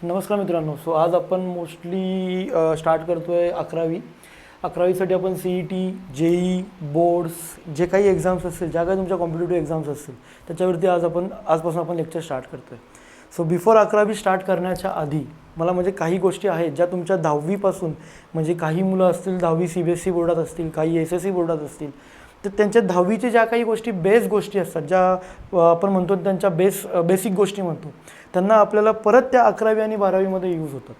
नमस्कार मित्रांनो. सो आज आपण मोस्टली स्टार्ट करतो आहे 11वीसाठी आपण CET, JEE, बोर्ड्स जे काही एक्झाम्स असतील, ज्या काही तुमच्या कॉम्पिटेटिव्ह एक्झाम्स असतील त्याच्यावरती आजपासून आपण लेक्चर स्टार्ट करतो आहे. सो बिफोर 11वी स्टार्ट करण्याच्या आधी मला म्हणजे काही गोष्टी आहेत ज्या तुमच्या 10वीपासून म्हणजे काही मुलं असतील 10वी CBSE बोर्डात असतील, काही SSE बोर्डात असतील, तर त्यांच्या 10वीच्या ज्या काही गोष्टी बेस गोष्टी असतात, ज्या आपण म्हणतो त्यांच्या बेसिक गोष्टी म्हणतो, त्यांना आपल्याला परत त्या 11वी आणि 12वीमध्ये यूज होतात.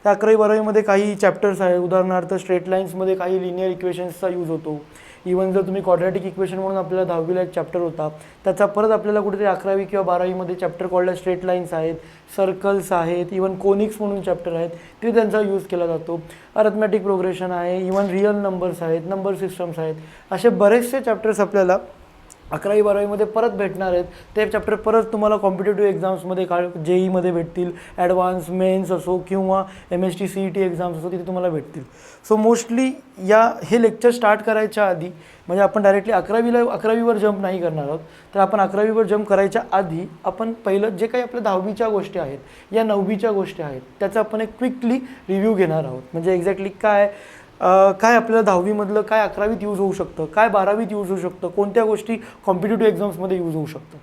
त्या 11वी-12वीमध्ये काही चॅप्टर्स आहेत. उदाहरणार्थ स्ट्रेट लाईन्समध्ये काही लिनियर इक्वेशन्सचा यूज होतो. इवन जर तुम्ही क्वाड्रॅटिक इक्वेशन म्हणून आपल्याला 10वीला एक चॅप्टर होता, त्याचा परत आपल्याला कुठेतरी 11वी किंवा 12वीमध्ये चॅप्टर कॉल्ड स्ट्रेट लाईन्स आहेत, सर्कल्स आहेत, इवन कोनिक्स म्हणून चॅप्टर आहेत, ते त्यांचा यूज केला जातो. अरिथमॅटिक प्रोग्रेशन आहे, इवन रिअल नंबर्स आहेत, नंबर सिस्टम्स आहेत, असे बरेचसे चॅप्टर्स आपल्याला 11वी-12वीमध्ये परत भेटणार आहेत. ते चॅप्टर परत तुम्हाला कॉम्पिटेटिव्ह एक्झाम्समध्ये JEEमध्ये भेटतील, ॲडव्हान्स मेन्स असो किंवा MST CET एक्झाम्स असो, तिथे तुम्हाला भेटतील. सो मोस्टली हे लेक्चर स्टार्ट करायच्या आधी म्हणजे आपण डायरेक्टली 11वीवर जंप नाही करणार आहोत, तर आपण 11वीवर जंप करायच्या आधी आपण पहिलं जे काही आपल्या 10वीच्या गोष्टी आहेत, या 9वीच्या गोष्टी आहेत, त्याचा आपण एक क्विकली रिव्ह्यू घेणार आहोत. म्हणजे एक्झॅक्टली काय आपल्याला 10वीमधलं काय 11वीत यूज होऊ शकतं, काय 12वीत यूज होऊ शकतं, कोणत्या गोष्टी कॉम्पिटेटिव्ह एक्झाम्समध्ये यूज होऊ शकतं,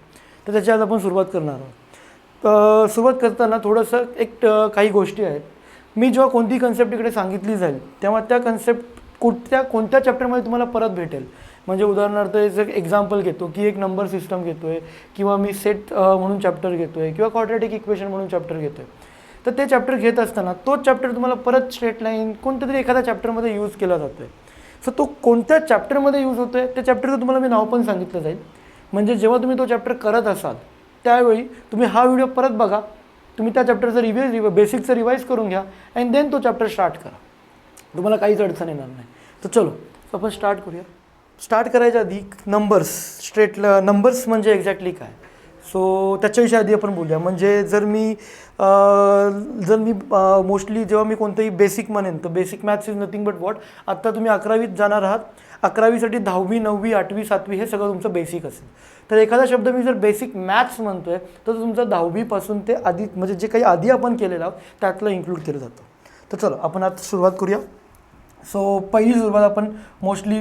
तर त्याची आज आपण सुरुवात करणार आहोत. सुरुवात करताना थोडंसं काही गोष्टी आहेत. मी जेव्हा कोणती कन्सेप्ट इकडे सांगितली जाईल तेव्हा त्या कन्सेप्ट कोणत्या चॅप्टरमध्ये तुम्हाला परत भेटेल. म्हणजे उदाहरणार्थ जर एक्झाम्पल घेतो की एक नंबर सिस्टम घेतो आहे, किंवा मी सेट म्हणून चॅप्टर घेतो आहे, किंवा क्वाड्रॅटिक इक्वेशन म्हणून चॅप्टर घेतो आहे, तर ते चॅप्टर घेत असताना तोच चॅप्टर तुम्हाला परत स्ट्रेट लाईन कोणत्या तरी एखाद्या चॅप्टरमध्ये यूज केला जातो आहे. सो तो कोणत्या चॅप्टरमध्ये यूज होतो आहे त्या चॅप्टरचं तुम्हाला मी नाव पण सांगितलं जाईल. म्हणजे जेव्हा तुम्ही तो चॅप्टर करत असाल त्यावेळी तुम्ही हा व्हिडिओ परत बघा, तुम्ही त्या चॅप्टरचं बेसिकचं रिवाईज करून घ्या अँड देन तो चॅप्टर स्टार्ट करा. तुम्हाला काहीच अडचण येणार नाही. तर चलो आपण स्टार्ट करूया. स्टार्ट करायच्या आधी नंबर्स म्हणजे एक्झॅक्टली काय, सो त्याच्याविषयी आधी आपण बोलूया. म्हणजे जर मी मोस्टली जेव्हा मी कोणतंही बेसिक म्हणेन तर basic maths is nothing but what. आत्ता तुम्ही 11वीत जाणार आहात, 11वीसाठी 10वी, 9वी, 8वी, 7वी हे सगळं तुमचं बेसिक असेल. तर एखादा शब्द मी जर बेसिक मॅथ्स म्हणतो आहे तर तुमचं 10वीपासून ते आधी म्हणजे जे काही आधी आपण केलेलं आहोत त्यातलं इन्क्लूड केलं जातं. तर चलो आपण आता सुरुवात करूया. सो पहिली सुरुवात आपण मोस्टली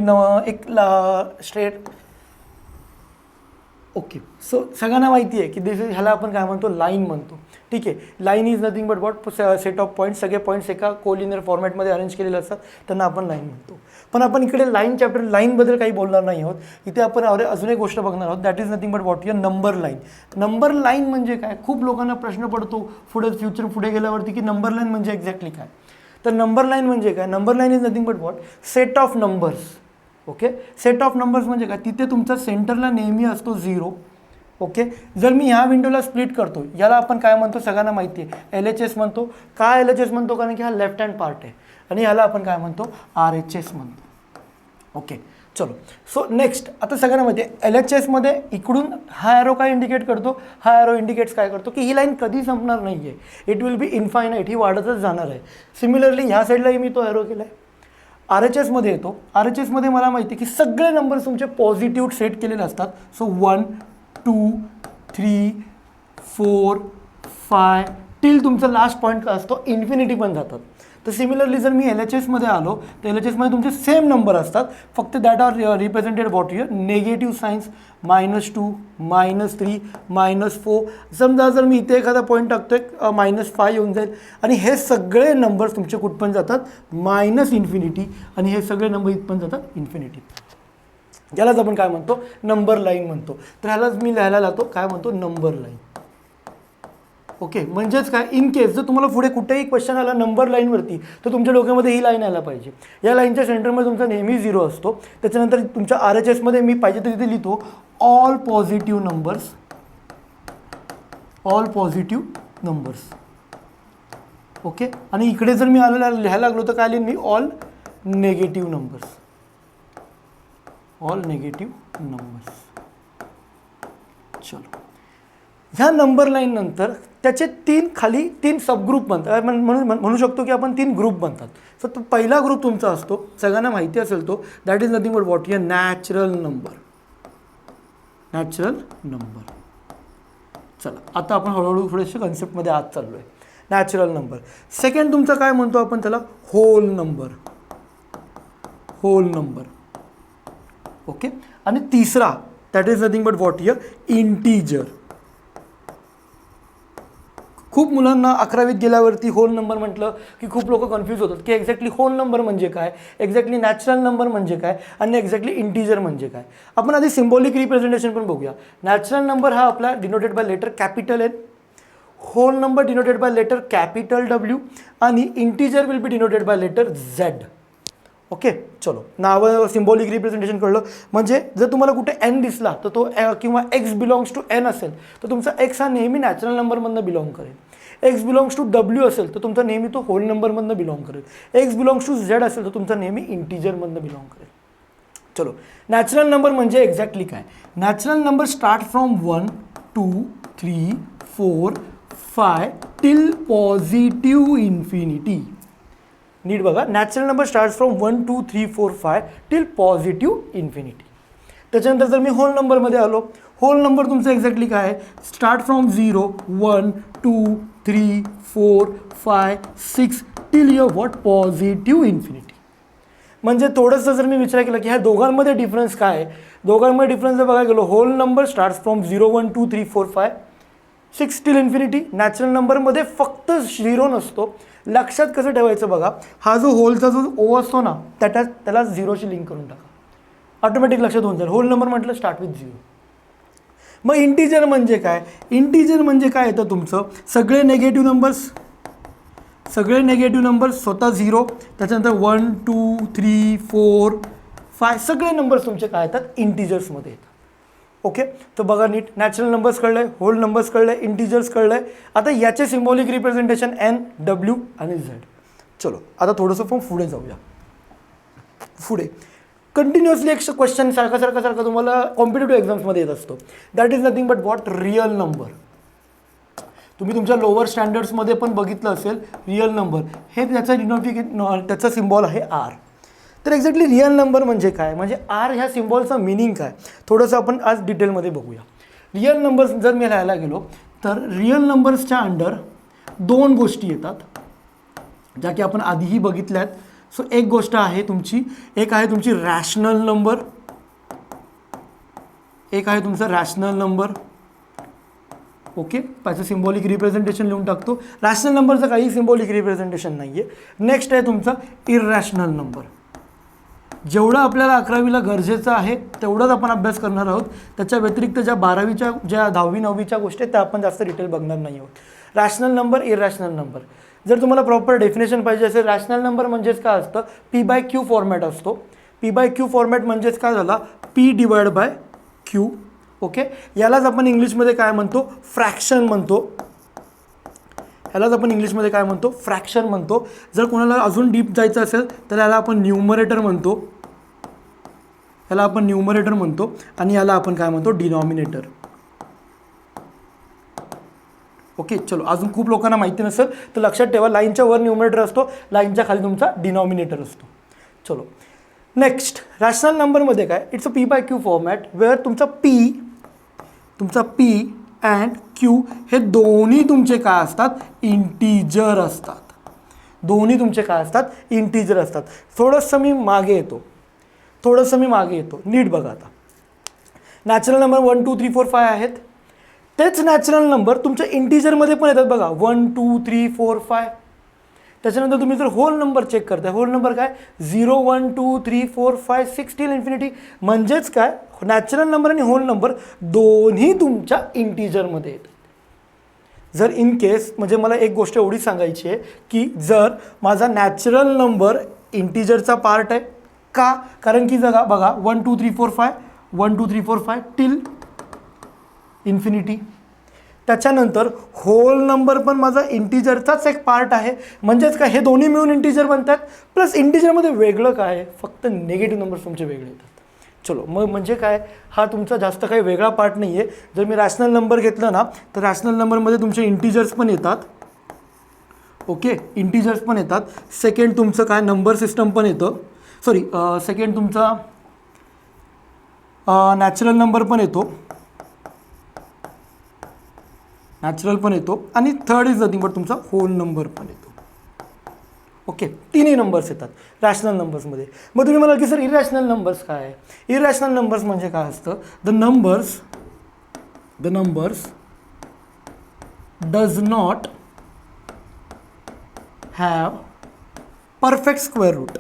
ओके. सो सगळ्यांना माहिती आहे की ह्याला आपण काय म्हणतो, लाईन म्हणतो. ठीक आहे, line is nothing but what set of points. सगळे पॉईंट्स एका कोलिनियर फॉर्मॅटमध्ये अरेंज केलेले असतात, त्यांना आपण लाईन म्हणतो. पण आपण इकडे लाईनबद्दल काही बोलणार नाही आहोत. इथे आपण अजून एक गोष्ट बघणार आहोत, that is nothing but what your number line. Number line म्हणजे काय, खूप लोकांना प्रश्न पडतो पुढे गेल्यावरती की नंबर लाईन म्हणजे एक्झॅक्टली काय. तर नंबर लाईन म्हणजे काय, number line is nothing but what set of numbers. Okay, set of numbers म्हणजे काय, तिथे तुमचा सेंटरला नेहमी असतो 0. ओके, जर मी ह्या विंडोला स्प्लिट करतो, याला आपण काय म्हणतो सगळ्यांना माहिती आहे, LHS म्हणतो. का LHS म्हणतो, कारण की हा लेफ्ट हँड पार्ट आहे. आणि ह्याला आपण काय म्हणतो, RHS म्हणतो. ओके, चलो. सो नेक्स्ट आता सगळ्यांना माहिती आहे LHSमध्ये इकडून हा ॲरो काय इंडिकेट करतो, हा ॲरो इंडिकेट्स काय करतो की ही लाईन कधी संपणार नाही आहे, इट विल बी इनफायनाईट, ही वाढतच जाणार आहे. सिमिलरली ह्या साईडलाही मी तो ॲरो केला आहे. RHSमध्ये येतो. RHSमध्ये मला माहिती आहे की सगळे नंबर्स तुमचे पॉझिटिव्ह सेट केलेले असतात. सो 1, 2, 3, 4, 5 टिल तुमचा लास्ट पॉईंट काय असतो, इन्फिनिटी पण जातात. तर सिमिलरली जर मी LHSमध्ये आलो तर LHSमध्ये तुमचे सेम नंबर असतात, फक्त that are represented what your negative signs, -2, -3, -4. समजा जर मी इथे एखादा पॉईंट टाकतोय -5 येऊन जाईल आणि हे सगळे नंबर्स तुमचे कुठपर्यंत जातात, -इन्फिनिटी. आणि हे सगळे नंबर इथपर्यंत जातात इन्फिनिटी. यालाच आपण काय म्हणतो, नंबर लाईन म्हणतो. तर ह्यालाच मी लिहायला लावतो काय म्हणतो, नंबर लाईन. ओके, म्हणजेच काय, इन केस जर तुम्हाला पुढे कुठेही क्वेश्चन आला नंबर लाईनवरती तर तुमच्या डोक्यामध्ये ही लाईन यायला पाहिजे. या लाईनच्या सेंटरमध्ये तुमचा नेहमी 0 असतो. त्याच्यानंतर तुमच्या RHSमध्ये मी पाहिजे तर तिथे लिहितो ऑल पॉझिटिव्ह नंबर्स. ओके, आणि इकडे जर मी लिहायला लागलो तर काय लिहिन मी, ऑल नेगेटिव्ह नंबर्स. चलो, ह्या नंबर लाईन नंतर त्याचे तीन सबग्रुप बनतात. म्हणू शकतो की आपण 3 ग्रुप बनतात. सो तो पहिला ग्रुप तुमचा असतो, सगळ्यांना माहिती असेल तो, that is nothing but what your natural number. चला आता आपण हळूहळू थोडेसे कन्सेप्टमध्ये आत चाललो आहे. Natural number. सेकंड तुमचा काय म्हणतो आपण त्याला, whole number, whole number. Okay. आणि तिसरा that is nothing but what here, integer. खूप मुलांना 11वीत गेल्यावरती होल नंबर म्हटलं की खूप लोक कन्फ्यूज होतात की एक्झॅक्टली होल नंबर म्हणजे काय, एक्झॅक्टली नॅचरल नंबर म्हणजे काय आणि एक्झॅक्टली इंटीजर म्हणजे काय. आपण आधी सिम्बॉलिक रिप्रेझेंटेशन पण बघूया. नॅचरल नंबर हा आपला denoted by letter capital N, whole number denoted by letter capital W आणि integer will be denoted by letter Z. Okay. चलो, नावं सिम्बॉलिक रिप्रेझेंटेशन कळलं. म्हणजे जर तुम्हाला कुठे एन दिसला तर तो किंवा एक्स बिलॉंग्स टू एन असेल तर तुमचा एक्स हा नेहमी नॅचरल नंबरमधनं बिलॉंग करेल. एक्स बिलॉंग्स टू डब्ल्यू असेल तर तुमचा नेहमी तो होल नंबरमधनं बिलॉंग करेल. एक्स बिलॉंग्स टू झेड असेल तर तुमचा नेहमी इंटीजरमधनं बिलॉंग करेल. चलो, नॅचरल नंबर म्हणजे एक्झॅक्टली काय. Natural number start from 1 2 3 4 5 till positive infinity. नीट बघा, natural number start from 1 2 3 4 5 till positive infinity. त्याच्यानंतर जर मी होल नंबरमध्ये आलो, होल नंबर तुमचं एक्झॅक्टली काय आहे, start from 0 1 2 3 4 5 6 till your what positive infinity. म्हणजे थोडंसं जर मी विचार केला की ह्या दोघांमध्ये डिफरन्स काय आहे, दोघांमध्ये डिफरन्स जर बघायला गेलो, whole number start from 0 1 2 3 4 5 6 till infinity. Natural नंबरमध्ये फक्त 0 नसतो. लक्षात कसं ठेवायचं बघा, हा जो होलचा जो ओ असतो ना त्याला 0शी लिंक करून टाका, ऑटोमॅटिक लक्षात होऊन जाईल. होल नंबर म्हटलं स्टार्ट विथ 0. मग इंटीजर म्हणजे काय, इंटीजर म्हणजे काय येतं तुमचं, सगळे नेगेटिव्ह नंबर्स, सगळे नेगेटिव्ह नंबर्स स्वतः 0, त्याच्यानंतर 1 2 3 4 5 सगळे नंबर्स तुमचे काय येतात, इंटीजर्समध्ये येतात. ओके. तर बघा नीट, नॅचरल नंबर्स कळलंय, होल नंबर्स कळलंय, इंटीजर्स कळलंय. आता याचे सिम्बॉलिक रिप्रेझेंटेशन एन, डब्ल्यू आणि झेड. चलो, आता थोडंसं पण पुढे जाऊया. पुढे कंटिन्युअसली एक क्वेश्चन सारखा तुम्हाला कॉम्पिटेटिव्ह एक्झाम्समध्ये येत असतो. That is nothing but what, real number. तुम्ही तुमच्या लोअर स्टँडर्ड्समध्ये पण बघितलं असेल, रिअल नंबर हे त्याचा सिम्बॉल आहे आर. तर एक्झॅक्टली रिअल नंबर म्हणजे काय, म्हणजे आर ह्या सिम्बॉलचा मिनिंग काय, थोडंसं आपण आज डिटेलमध्ये बघूया. रिअल नंबर्स जर मी लिहायला गेलो तर रिअल नंबर्सच्या अंडर 2 गोष्टी येतात ज्या की आपण आधीही बघितल्यात. सो एक गोष्ट आहे तुमची, एक आहे तुमची रॅशनल नंबर, एक आहे तुमचा रॅशनल नंबर. ओके. त्याचं सिम्बॉलिक रिप्रेझेंटेशन लिहून टाकतो. रॅशनल नंबरचं काही सिम्बॉलिक रिप्रेझेंटेशन नाही आहे. नेक्स्ट आहे तुमचा इररॅशनल नंबर. जेवढं आपल्याला 11वीला गरजेचं आहे तेवढंच आपण अभ्यास करणार आहोत. त्याच्या व्यतिरिक्त ज्या 12वीच्या ज्या 10वी 9वीच्या गोष्टी त्या आपण जास्त डिटेल बघणार नाही आहोत. Rational number, irrational number. जर तुम्हाला प्रॉपर डेफिनेशन पाहिजे असेल, रॅशनल नंबर म्हणजेच काय असतं, P/Q फॉर्मॅट असतो. P/Q फॉर्मॅट म्हणजेच काय झाला, P/Q. ओके. यालाच आपण इंग्लिशमध्ये काय म्हणतो, फ्रॅक्शन म्हणतो. यालाच आपण इंग्लिशमध्ये काय म्हणतो, फ्रॅक्शन म्हणतो. जर कोणाला अजून डीप जायचं असेल तर याला आपण न्यूमरेटर म्हणतो, याला आपण न्यूमरेटर म्हणतो आणि याला आपण काय म्हणतो, डिनॉमिनेटर. ओके. चलो, अजून खूप लोकांना माहिती नसेल तर लक्षात ठेवा, लाईनच्या वर न्यूमरेटर असतो, लाईनच्या खाली तुमचा डिनॉमिनेटर असतो. चलो, नेक्स्ट रॅशनल नंबरमध्ये काय, it's a P/Q format where तुमचा P अँड Q हे दोन्ही तुमचे काय असतात, इंटीजर असतात. दोन्ही तुमचे काय असतात, इंटीजर असतात. थोडंसं मी मागे येतो. नीट बघा. आता नॅचरल नंबर 1 2 3 4 5 आहेत. तेच नॅचरल नंबर तुमच्या इंटीजरमध्ये पण येतात बघा, 1 2 3 4 5. त्याच्यानंतर तुम्ही जर होल नंबर चेक करताय, होल नंबर काय, 0 1 2 3 4 5 6 टिल इन्फिनिटी. म्हणजेच काय, नॅचरल नंबर आणि होल नंबर दोन्ही तुमच्या इंटीजरमध्ये येतात. जर इन केस, म्हणजे मला एक गोष्ट एवढी सांगायची आहे की जर माझा नॅचरल नंबर इंटीजरचा पार्ट आहे का, कारण की बघा 1 2 3 4 5 1 2 3 4 5 टिल इन्फिनिटी. त्याच्यानंतर होल नंबर पण माझा इंटीजरचाच एक पार्ट आहे. म्हणजेच काय, हे दोन्ही मिळून इंटीजर बनतात. प्लस इंटीजरमध्ये वेगळं काय आहे, फक्त निगेटिव्ह नंबर्स तुमचे वेगळे येतात. चलो, मग म्हणजे काय, हा तुमचा जास्त काही वेगळा पार्ट नाही आहे. जर मी रॅशनल नंबर घेतलं ना तर रॅशनल नंबरमध्ये तुमचे इंटीजर्स पण येतात. ओके, इंटीजर्स पण येतात. सेकंड तुमचं काय, नंबर सिस्टम पण येतं. सेकंड तुमचा नॅचरल नंबर पण येतो. नॅचरल पण येतो आणि थर्ड इज नथिंग बट तुमचा होल नंबर पण येतो. ओके, तिन्ही नंबर्स येतात रॅशनल नंबर्समध्ये. मग तुम्ही म्हणाल की सर इरॅशनल नंबर्स काय आहे? इरॅशनल नंबर्स म्हणजे काय असतं? The numbers does not have perfect square root.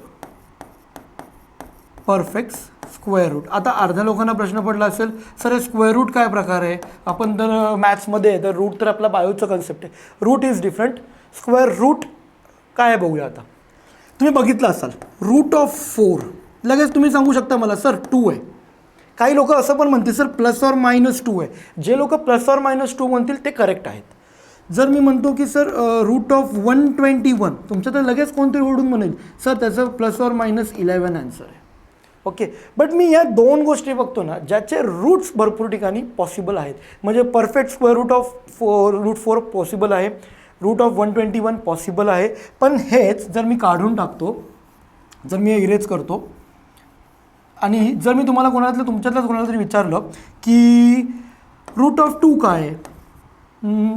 Perfect square root. आता अर्ध्या लोकांना प्रश्न पडला असेल सर हे स्क्वेअर रूट काय प्रकार आहे? आपण तर मॅथ्समध्ये तर रूट तर आपला बायोचा कन्सेप्ट आहे. Root is different. Square root काय आहे बघूया. आता तुम्ही बघितलं असाल रूट ऑफ 4, लगेच तुम्ही सांगू शकता मला सर 2 आहे. काही लोक असं पण म्हणतील सर प्लस ऑर मायनस 2 आहे. जे लोक प्लस ऑर मायनस 2 म्हणतील ते करेक्ट आहेत. जर मी म्हणतो की सर रूट ऑफ 121, तुमच्या तर लगेच कोणतरी ओढून म्हणेल सर त्याचं प्लस ऑर मायनस 11 आन्सर आहे. ओके, बट मी या दोन गोष्टी बघतो ना ज्याचे रूट्स भरपूर ठिकाणी पॉसिबल आहेत. म्हणजे perfect square root of root 4 possible आहे, रूट ऑफ 121 पॉसिबल आहे. पण हेच जर मी काढून टाकतो, जर मी इरेज करतो आणि जर मी तुम्हाला तुमच्यातल्याच कोणाला तरी विचारलं की रूट ऑफ 2 काय आहे,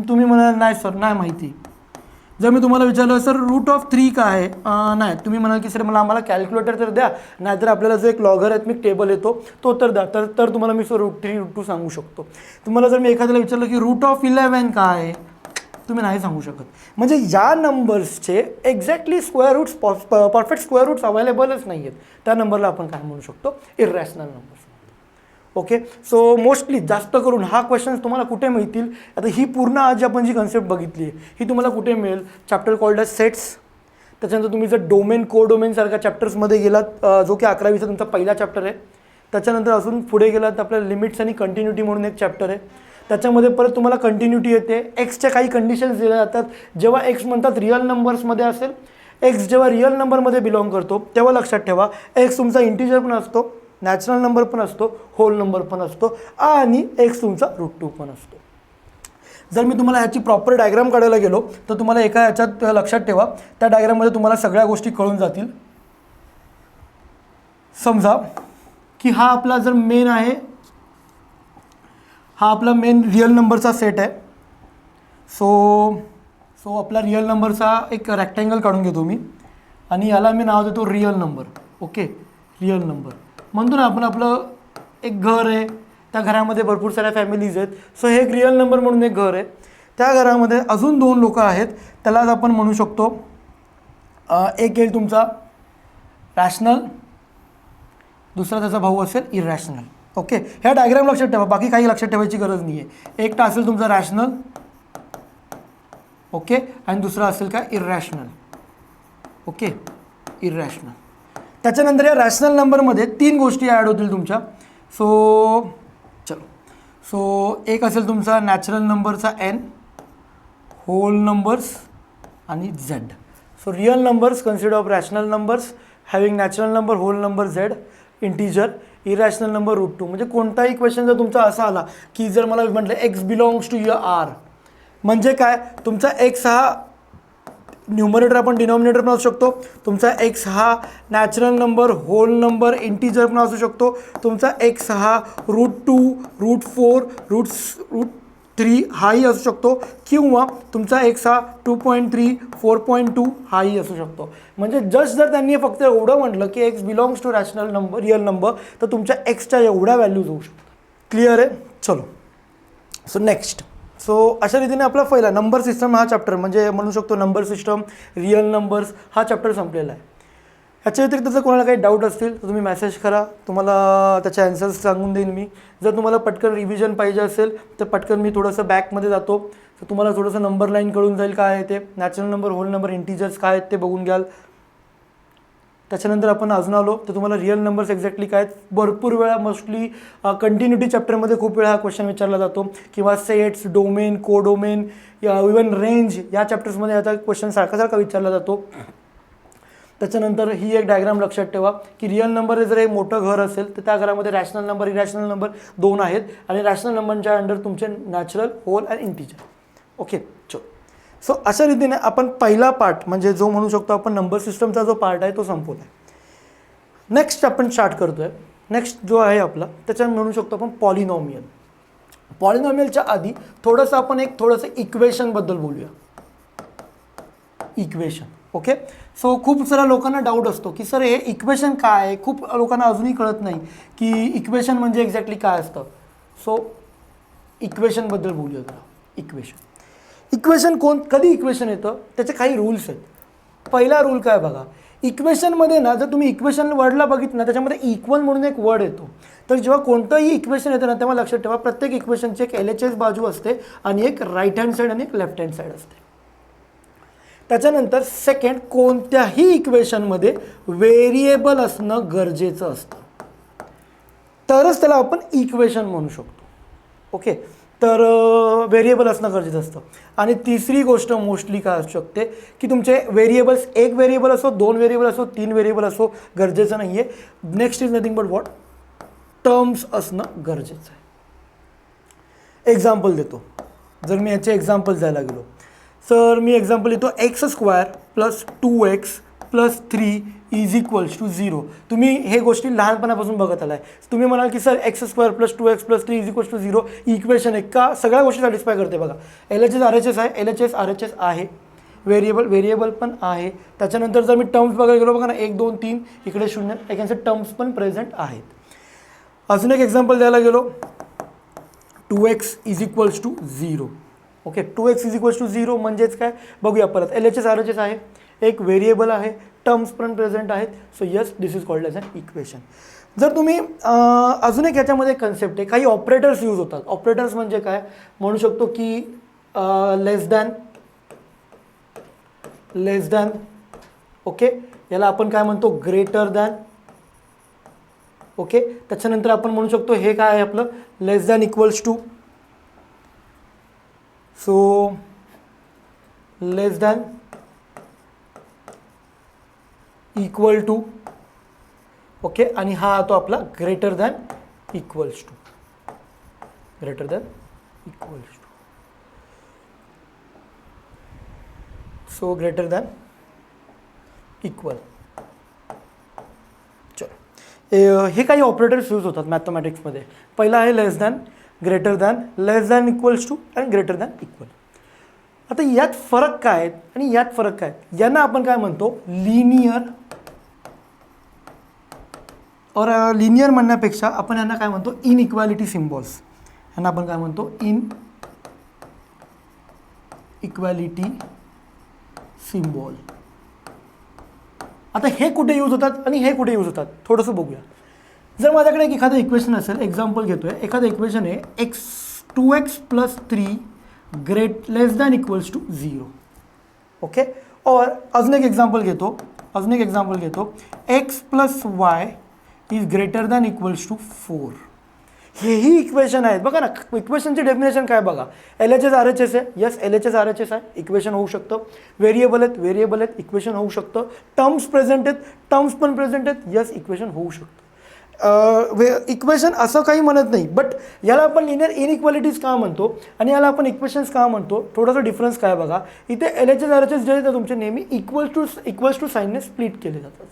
तुम्ही म्हणाल नाही सर नाही माहिती. जर मी तुम्हाला विचारलं सर रूट ऑफ 3 काय आहे, नाही, तुम्ही म्हणाल की सर आम्हाला कॅल्क्युलेटर तर द्या, नाहीतर आपल्याला जो एक लॉगॅरिथमिक टेबल येतो तो तर द्या, तर तुम्हाला मी सर रूट 3 रूट 2 सांगू शकतो. तुम्हाला जर मी एखाद्याला विचारलं की रूट ऑफ 11 काय आहे, तुम्ही नाही सांगू शकत. म्हणजे या नंबर्सचे exactly square roots perfect square roots अवेलेबलच नाही आहेत. त्या नंबरला आपण काय म्हणू शकतो? Irrational numbers. Okay, so mostly जास्त करून हा क्वेश्चन तुम्हाला कुठे मिळतील? आता ही पूर्ण आज आपण जी कन्सेप्ट बघितली आहे ही तुम्हाला कुठे मिळेल? Chapter called as sets. त्याच्यानंतर तुम्ही जर डोमेन कोडोमेनसारख्या चॅप्टर्समध्ये गेलात, जो की 11वीचा तुमचा पहिला चॅप्टर आहे. त्याच्यानंतर अजून पुढे गेलात तर आपल्याला लिमिट्स आणि कंटिन्युटी म्हणून एक चॅप्टर आहे. त्याच्यामध्ये परत तुम्हाला कंटिन्युटी येते. एक्सच्या काही कंडिशन्स दिल्या जातात. जेव्हा एक्स म्हणतात रिअल नंबर्समध्ये असेल, एक्स जेव्हा रिअल नंबरमध्ये बिलॉंग करतो तेव्हा लक्षात ठेवा एक्स तुमचा इंटिजर पण असतो, नॅचरल नंबर पण असतो, होल नंबर पण असतो आणि एक्स तुमचा रूट 2 पण असतो. जर मी तुम्हाला ह्याची प्रॉपर डायग्राम काढायला गेलो तर तुम्हाला एका ह्याच्यात लक्षात ठेवा, त्या डायग्राममध्ये तुम्हाला सगळ्या गोष्टी कळून जातील. समजा की हा आपला जर मेन आहे, हा आपला मेन रिअल नंबरचा सेट आहे. सो आपला रिअल नंबरचा एक रेक्टँगल काढून घेतो मी आणि याला मी नाव देतो real number. Okay, real number म्हणतो ना आपण. आपलं एक घर आहे, त्या घरामध्ये भरपूर साऱ्या फॅमिलीज आहेत. सो हे एक रिअल नंबर म्हणून एक घर आहे. त्या घरामध्ये अजून 2 लोक आहेत, त्यालाच आपण म्हणू शकतो एक येईल तुमचा रॅशनल, दुसरा त्याचा भाऊ असेल इरॅशनल. ओके, ह्या डायग्राम लक्षात ठेवा, बाकी काही लक्षात ठेवायची गरज नाही आहे. एकटा असेल तुमचा रॅशनल, ओके, आणि दुसरा असेल काय इरॅशनल. Okay, irrational. त्याच्यानंतर या रॅशनल नंबरमध्ये 3 गोष्टी ॲड होतील तुमच्या. सो एक असेल तुमचा नॅचरल नंबरचा n, होल नंबर्स आणि z. So real numbers consider of rational numbers having natural number, whole number, z, integer, irrational number root 2. म्हणजे कोणताही क्वेश्चन जर तुमचा असा आला की जर मला म्हटलं X belongs to your R, म्हणजे काय तुमचा एक्स हा न्यूमरेटर आपण डिनॉमिनेटर पण असू शकतो, तुमचा एक्स हा natural number, whole number, integer पण असू शकतो, तुमचा एक्स हा रूट 2, रूट 4, रूट 3 हाही असू शकतो, किंवा तुमचा एक्स हा 2.3, 4.2 हाही असू शकतो. म्हणजे जस्ट जर त्यांनी फक्त एवढं म्हटलं की X belongs to rational number, real number, तर तुमच्या एक्सच्या एवढ्या व्हॅल्यूज होऊ शकतात. क्लिअर आहे? चलो, सो नेक्स्ट. सो अशा रीतीने आपला पहिला नंबर सिस्टम हा चॅप्टर, म्हणजे म्हणू शकतो नंबर सिस्टम, रिअल नंबर्स हा चॅप्टर संपलेला आहे. ह्याच्या व्यतिरिक्त जर कोणाला काही डाऊट असतील तर तुम्ही मेसेज करा, तुम्हाला त्याचे आन्सर्स सांगून देईन मी. जर तुम्हाला पटकन रिव्हिजन पाहिजे असेल तर पटकन मी थोडंसं बॅकमध्ये जातो, तर तुम्हाला थोडंसं नंबर लाईन कळून जाईल काय आहे ते, natural number, whole number, integers काय आहेत ते बघून घ्याल. त्याच्यानंतर आपण अजून आलो तर तुम्हाला रिअल नंबर्स एक्झॅक्टली काय आहेत. भरपूर वेळा मोस्टली कंटिन्युटी चॅप्टरमध्ये खूप वेळा हा क्वेश्चन विचारला जातो, किंवा sets, domain, codomain, even range या चॅप्टर्समध्ये याचा क्वेश्चन सारखा विचारला जातो. त्याच्यानंतर ही एक डायग्राम लक्षात ठेवा की रिअल नंबर जर एक मोठं घर असेल तर त्या घरामध्ये रॅशनल नंबर, इरॅशनल नंबर 2 आहेत, आणि रॅशनल नंबरच्या अंडर तुमचे नॅचरल, होल आणि इंटिजर. ओके, चलो. सो अशा रीतीने आपण पहिला पार्ट म्हणजे जो म्हणू शकतो आपण नंबर सिस्टमचा जो पार्ट आहे तो संपवला आहे. नेक्स्ट आपण स्टार्ट करतो आहे. नेक्स्ट जो आहे आपला त्याच्यात म्हणू शकतो आपण पॉलिनॉमियल. पॉलिनॉमियलच्या आधी थोडंसं आपण थोडंसं इक्वेशनबद्दल बोलूया. इक्वेशन. ओके. सो खूप साऱ्या लोकांना डाऊट असतो की सर हे इक्वेशन काय आहे. खूप लोकांना अजूनही कळत नाही की इक्वेशन म्हणजे एक्झॅक्टली काय असतं. सो इक्वेशनबद्दल बोलूया जरा. इक्वेशन कधी इक्वेशन येतं त्याचे काही रूल्स आहेत. पहिला रूल काय बघा, इक्वेशनमध्ये ना जर तुम्ही इक्वेशन वर्डला बघितलं ना त्याच्यामध्ये इक्वल म्हणून एक वर्ड येतो. तर जेव्हा कोणतंही इक्वेशन येतं ना तेव्हा लक्षात ठेवा प्रत्येक इक्वेशनची एक LHS बाजू असते आणि एक राईट हँड साईड आणि एक लेफ्ट हँड साईड असते. त्याच्यानंतर सेकंड, कोणत्याही इक्वेशनमध्ये व्हेरिएबल असणं गरजेचं असतं तरच त्याला आपण इक्वेशन म्हणू शकतो. ओके. तर व्हेरिएबल असणं गरजेचं असतं. आणि तिसरी गोष्ट मोस्टली काय असू शकते की तुमचे व्हेरिएबल्स एक व्हेरिएबल असो, दोन व्हेरिएबल असो, तीन व्हेरिएबल असो गरजेचं नाही आहे. Next is nothing but what, terms असणं गरजेचं आहे. एक्झाम्पल देतो. जर मी याचे एक्झाम्पल द्यायला गेलो सर मी एक्झाम्पल देतो x² + 2x + 3 = 0. तुम्ही हे गोष्टी लहानपणापासून बघत आलाय. तुम्ही म्हणाल की सर x² + 2x + 3 = 0 इक्वेशन आहे का, सगळ्या गोष्टी सॅटिस्फाय करते बघा. LHS RHS आहे, LHS RHS आहे. व्हेरिएबल पण आहे. त्याच्यानंतर जर मी टर्म्स बघायला गेलो बघा ना 1 2 3 इकडे 0 एकांचे टर्म्स पण प्रेझेंट आहेत. अजून एक एक्झाम्पल द्यायला गेलो 2x = 0. ओके. 2x = 0 म्हणजेच काय बघूया परत. LHS RHS आहे, एक व्हेरिएबल आहे, टर्म्स पण प्रेझेंट आहेत. So yes this is called as an equation. जर तुम्ही अजून एक याच्यामध्ये कन्सेप्ट आहे, काही ऑपरेटर्स यूज होतात. ऑपरेटर्स म्हणजे काय म्हणू शकतो की लेस दॅन. ओके. याला आपण काय म्हणतो ग्रेटर दॅन. ओके. त्याच्यानंतर आपण म्हणू शकतो हे काय आहे आपलं less than equals to. So less than equal to. Okay. आणि हा तो आपला greater than equals to. So greater than equal. चलो हे काही ऑपरेटर्स यूज होतात मॅथमॅटिक्समध्ये. पहिला आहे less than, greater than, less than equals to आणि ग्रेटर दॅन इक्वल. आता यात फरक काय आहेत आणि यात फरक काय आहेत, यांना आपण काय म्हणतो लिनियर. और लिनियर म्हणण्यापेक्षा आपण यांना काय म्हणतो इनइक्वॅलिटी सिम्बॉल्स. यांना आपण काय म्हणतो इनइक्वॅलिटी सिम्बॉल. आता हे कुठे यूज होतात आणि हे कुठे यूज होतात थोडंसं बघूया. जर माझ्याकडे एक एखादं इक्वेशन असेल, एक्झाम्पल घेतोय, एखादं इक्वेशन आहे 2x + 3 less than equals to 0. Okay. और अजून एक एक्झाम्पल घेतो x + y > = 4. हेही इक्वेशन आहेत बघा ना. इक्वेशनची डेफिनेशन काय बघा. LHS RHS आहे, यस LHS RHS आहे, इक्वेशन होऊ शकतं. व्हेरिएबल आहेत, इक्वेशन होऊ शकतं. टर्म्स प्रेझेंट आहेत, टर्म्स पण प्रेझेंट आहेत, यस इक्वेशन होऊ शकतं. इक्वेशन असं काही म्हणत नाही, बट याला आपण लिनियर इनइक्वालिटीज का म्हणतो आणि याला आपण इक्वेशन्स का म्हणतो थोडासा डिफरन्स काय बघा. इथे LHS RHS जे आहेत तुमचे नेहमी इक्वल्स टू साईनने स्प्लिट केले जातात.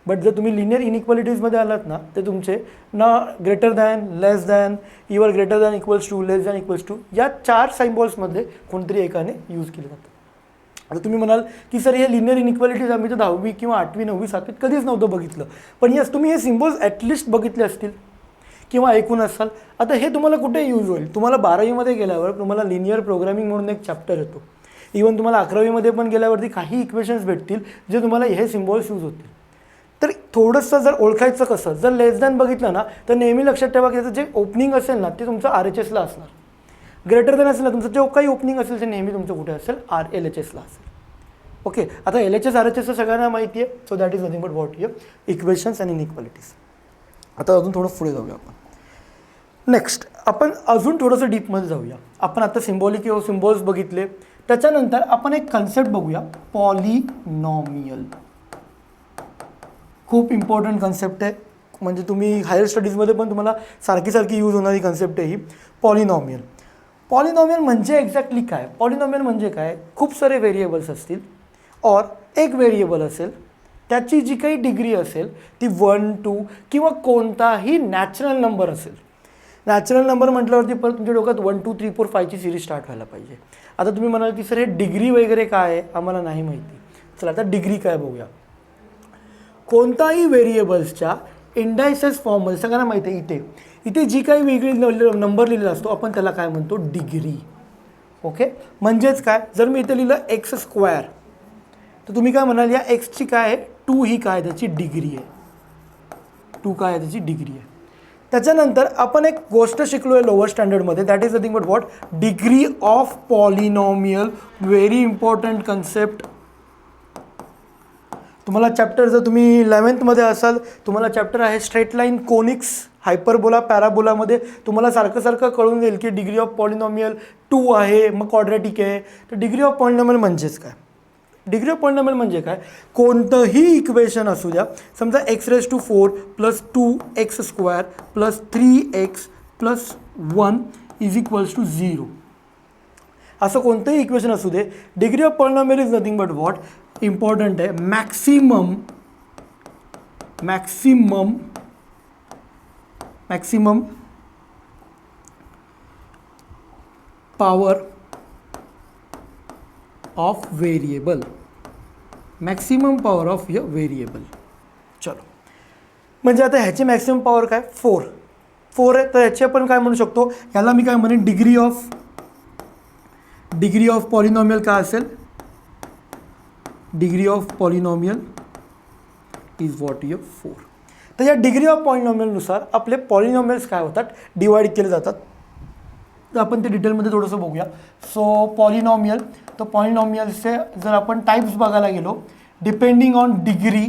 बट जर तुम्ही लिनियर इनइक्वालिटीजमध्ये आलात ना ते तुमचे ना greater than, less than, either greater than equals to, less than equals to या 4 सिम्बॉल्समध्ये कोणतरी एकाने यूज केले जातं. आता तुम्ही म्हणाल की सर हे लिनियर इनइक्वालिटीज आम्ही तर 10वी किंवा 8वी 9वी 7वीत कधीच नव्हतं बघितलं. पण यस तुम्ही हे सिम्बॉल्स ॲटलिस्ट बघितले असतील किंवा ऐकून असाल. आता हे तुम्हाला कुठे यूज होईल. तुम्हाला 12वीमध्ये गेल्यावर तुम्हाला लिनियर प्रोग्रामिंग म्हणून एक चॅप्टर येतो. इवन तुम्हाला 11वीमध्ये पण गेल्यावरती काही इक्वेशन्स भेटतील जे तुम्हाला हे सिम्बॉल्स यूज होतील. तर थोडंसं जर ओळखायचं कसं, जर लेस दॅन बघितलं ना तर नेहमी लक्षात ठेवा की त्याचं जे ओपनिंग असेल ना ते तुमचं RHSला असणार. ग्रेटर दॅन असेल ना तुमचं जे काही ओपनिंग असेल ते नेहमी तुमचं कुठे असेल LHSला असेल. ओके. आता LHS RHS सगळ्यांना माहिती आहे. So that is nothing but what here equations and inequalities. आता अजून थोडं पुढे जाऊया आपण. नेक्स्ट आपण अजून थोडंसं डीपमध्ये जाऊया. आपण आता सिम्बॉलिक सिम्बॉल्स बघितले. त्याच्यानंतर आपण एक कन्सेप्ट बघूया पॉलिनॉमियल. खूप इम्पॉर्टंट कन्सेप्ट आहे. म्हणजे तुम्ही हायर स्टडीजमध्ये पण तुम्हाला सारखी यूज होणारी कन्सेप्ट आहे ही पॉलिनॉमियल. पॉलिनॉमियल म्हणजे एक्झॅक्टली काय. पॉलिनॉमियल म्हणजे काय, खूप सारे व्हेरिएबल्स असतील और एक व्हेरिएबल असेल त्याची जी काही डिग्री असेल ती 1 2 किंवा कोणताही नॅचरल नंबर असेल. नॅचरल नंबर म्हटल्यावरती परत तुमच्या डोक्यात 1 2 3 4 5 ची सिरीज स्टार्ट व्हायला पाहिजे. आता तुम्ही म्हणाल की सर हे डिग्री वगैरे काय आहे, आम्हाला नाही माहिती. चला आता डिग्री काय बघूया. कोणताही व्हेरिएबल्सच्या इंडायसेस फॉर्ममध्ये सगळ्यांना माहिती आहे, इथे जी काही वेगळी नंबर लिहिलेला असतो आपण त्याला काय म्हणतो, डिग्री. ओके, म्हणजेच काय, जर मी इथे लिहिलं एक्स स्क्वेअर तर तुम्ही काय म्हणाल, या एक्सची काय आहे, 2 ही काय त्याची डिग्री आहे. 2 काय आहे त्याची डिग्री आहे. त्याच्यानंतर आपण एक गोष्ट शिकलो आहे lower स्टँडर्डमध्ये, that is nothing but what, degree of polynomial. Very important concept. तुम्हाला चॅप्टर, जर तुम्ही 11th असाल, तुम्हाला चॅप्टर आहे स्ट्रेट लाईन, कोनिक्स, हायपरबोला, पॅराबोलामध्ये तुम्हाला सारखं कळून जाईल की डिग्री ऑफ पॉलिनॉमियल 2 आहे, मग क्वाड्रॅटिक आहे. तर डिग्री ऑफ पॉलिनॉमियल म्हणजेच काय, डिग्री ऑफ पॉलिनॉमियल म्हणजे काय, कोणतंही इक्वेशन असू द्या, समजा x⁴ + 2x² + 3x + 1 = 0, असं कोणतंही इक्वेशन असू दे, degree of polynomial is nothing but what, important आहे, maximum power of variable, maximum power of a variable. चलो, म्हणजे आता ह्याची मॅक्सिमम पॉवर काय, 4 आहे, तर ह्याची आपण काय म्हणू शकतो, ह्याला मी काय म्हणेन, डिग्री ऑफ पॉलिनॉमियल काय असेल, degree of polynomial is what, य 4. तर या डिग्री ऑफ पॉलिनॉमियलनुसार आपले पॉलिनॉमियल्स काय होतात, डिवाइड केले जातात. तर आपण ते डिटेलमध्ये थोडंसं बघूया. सो पॉलिनॉमियल, तर पॉलिनॉमियल्सचे जर आपण टाईप्स बघायला गेलो, डिपेंडिंग ऑन डिग्री,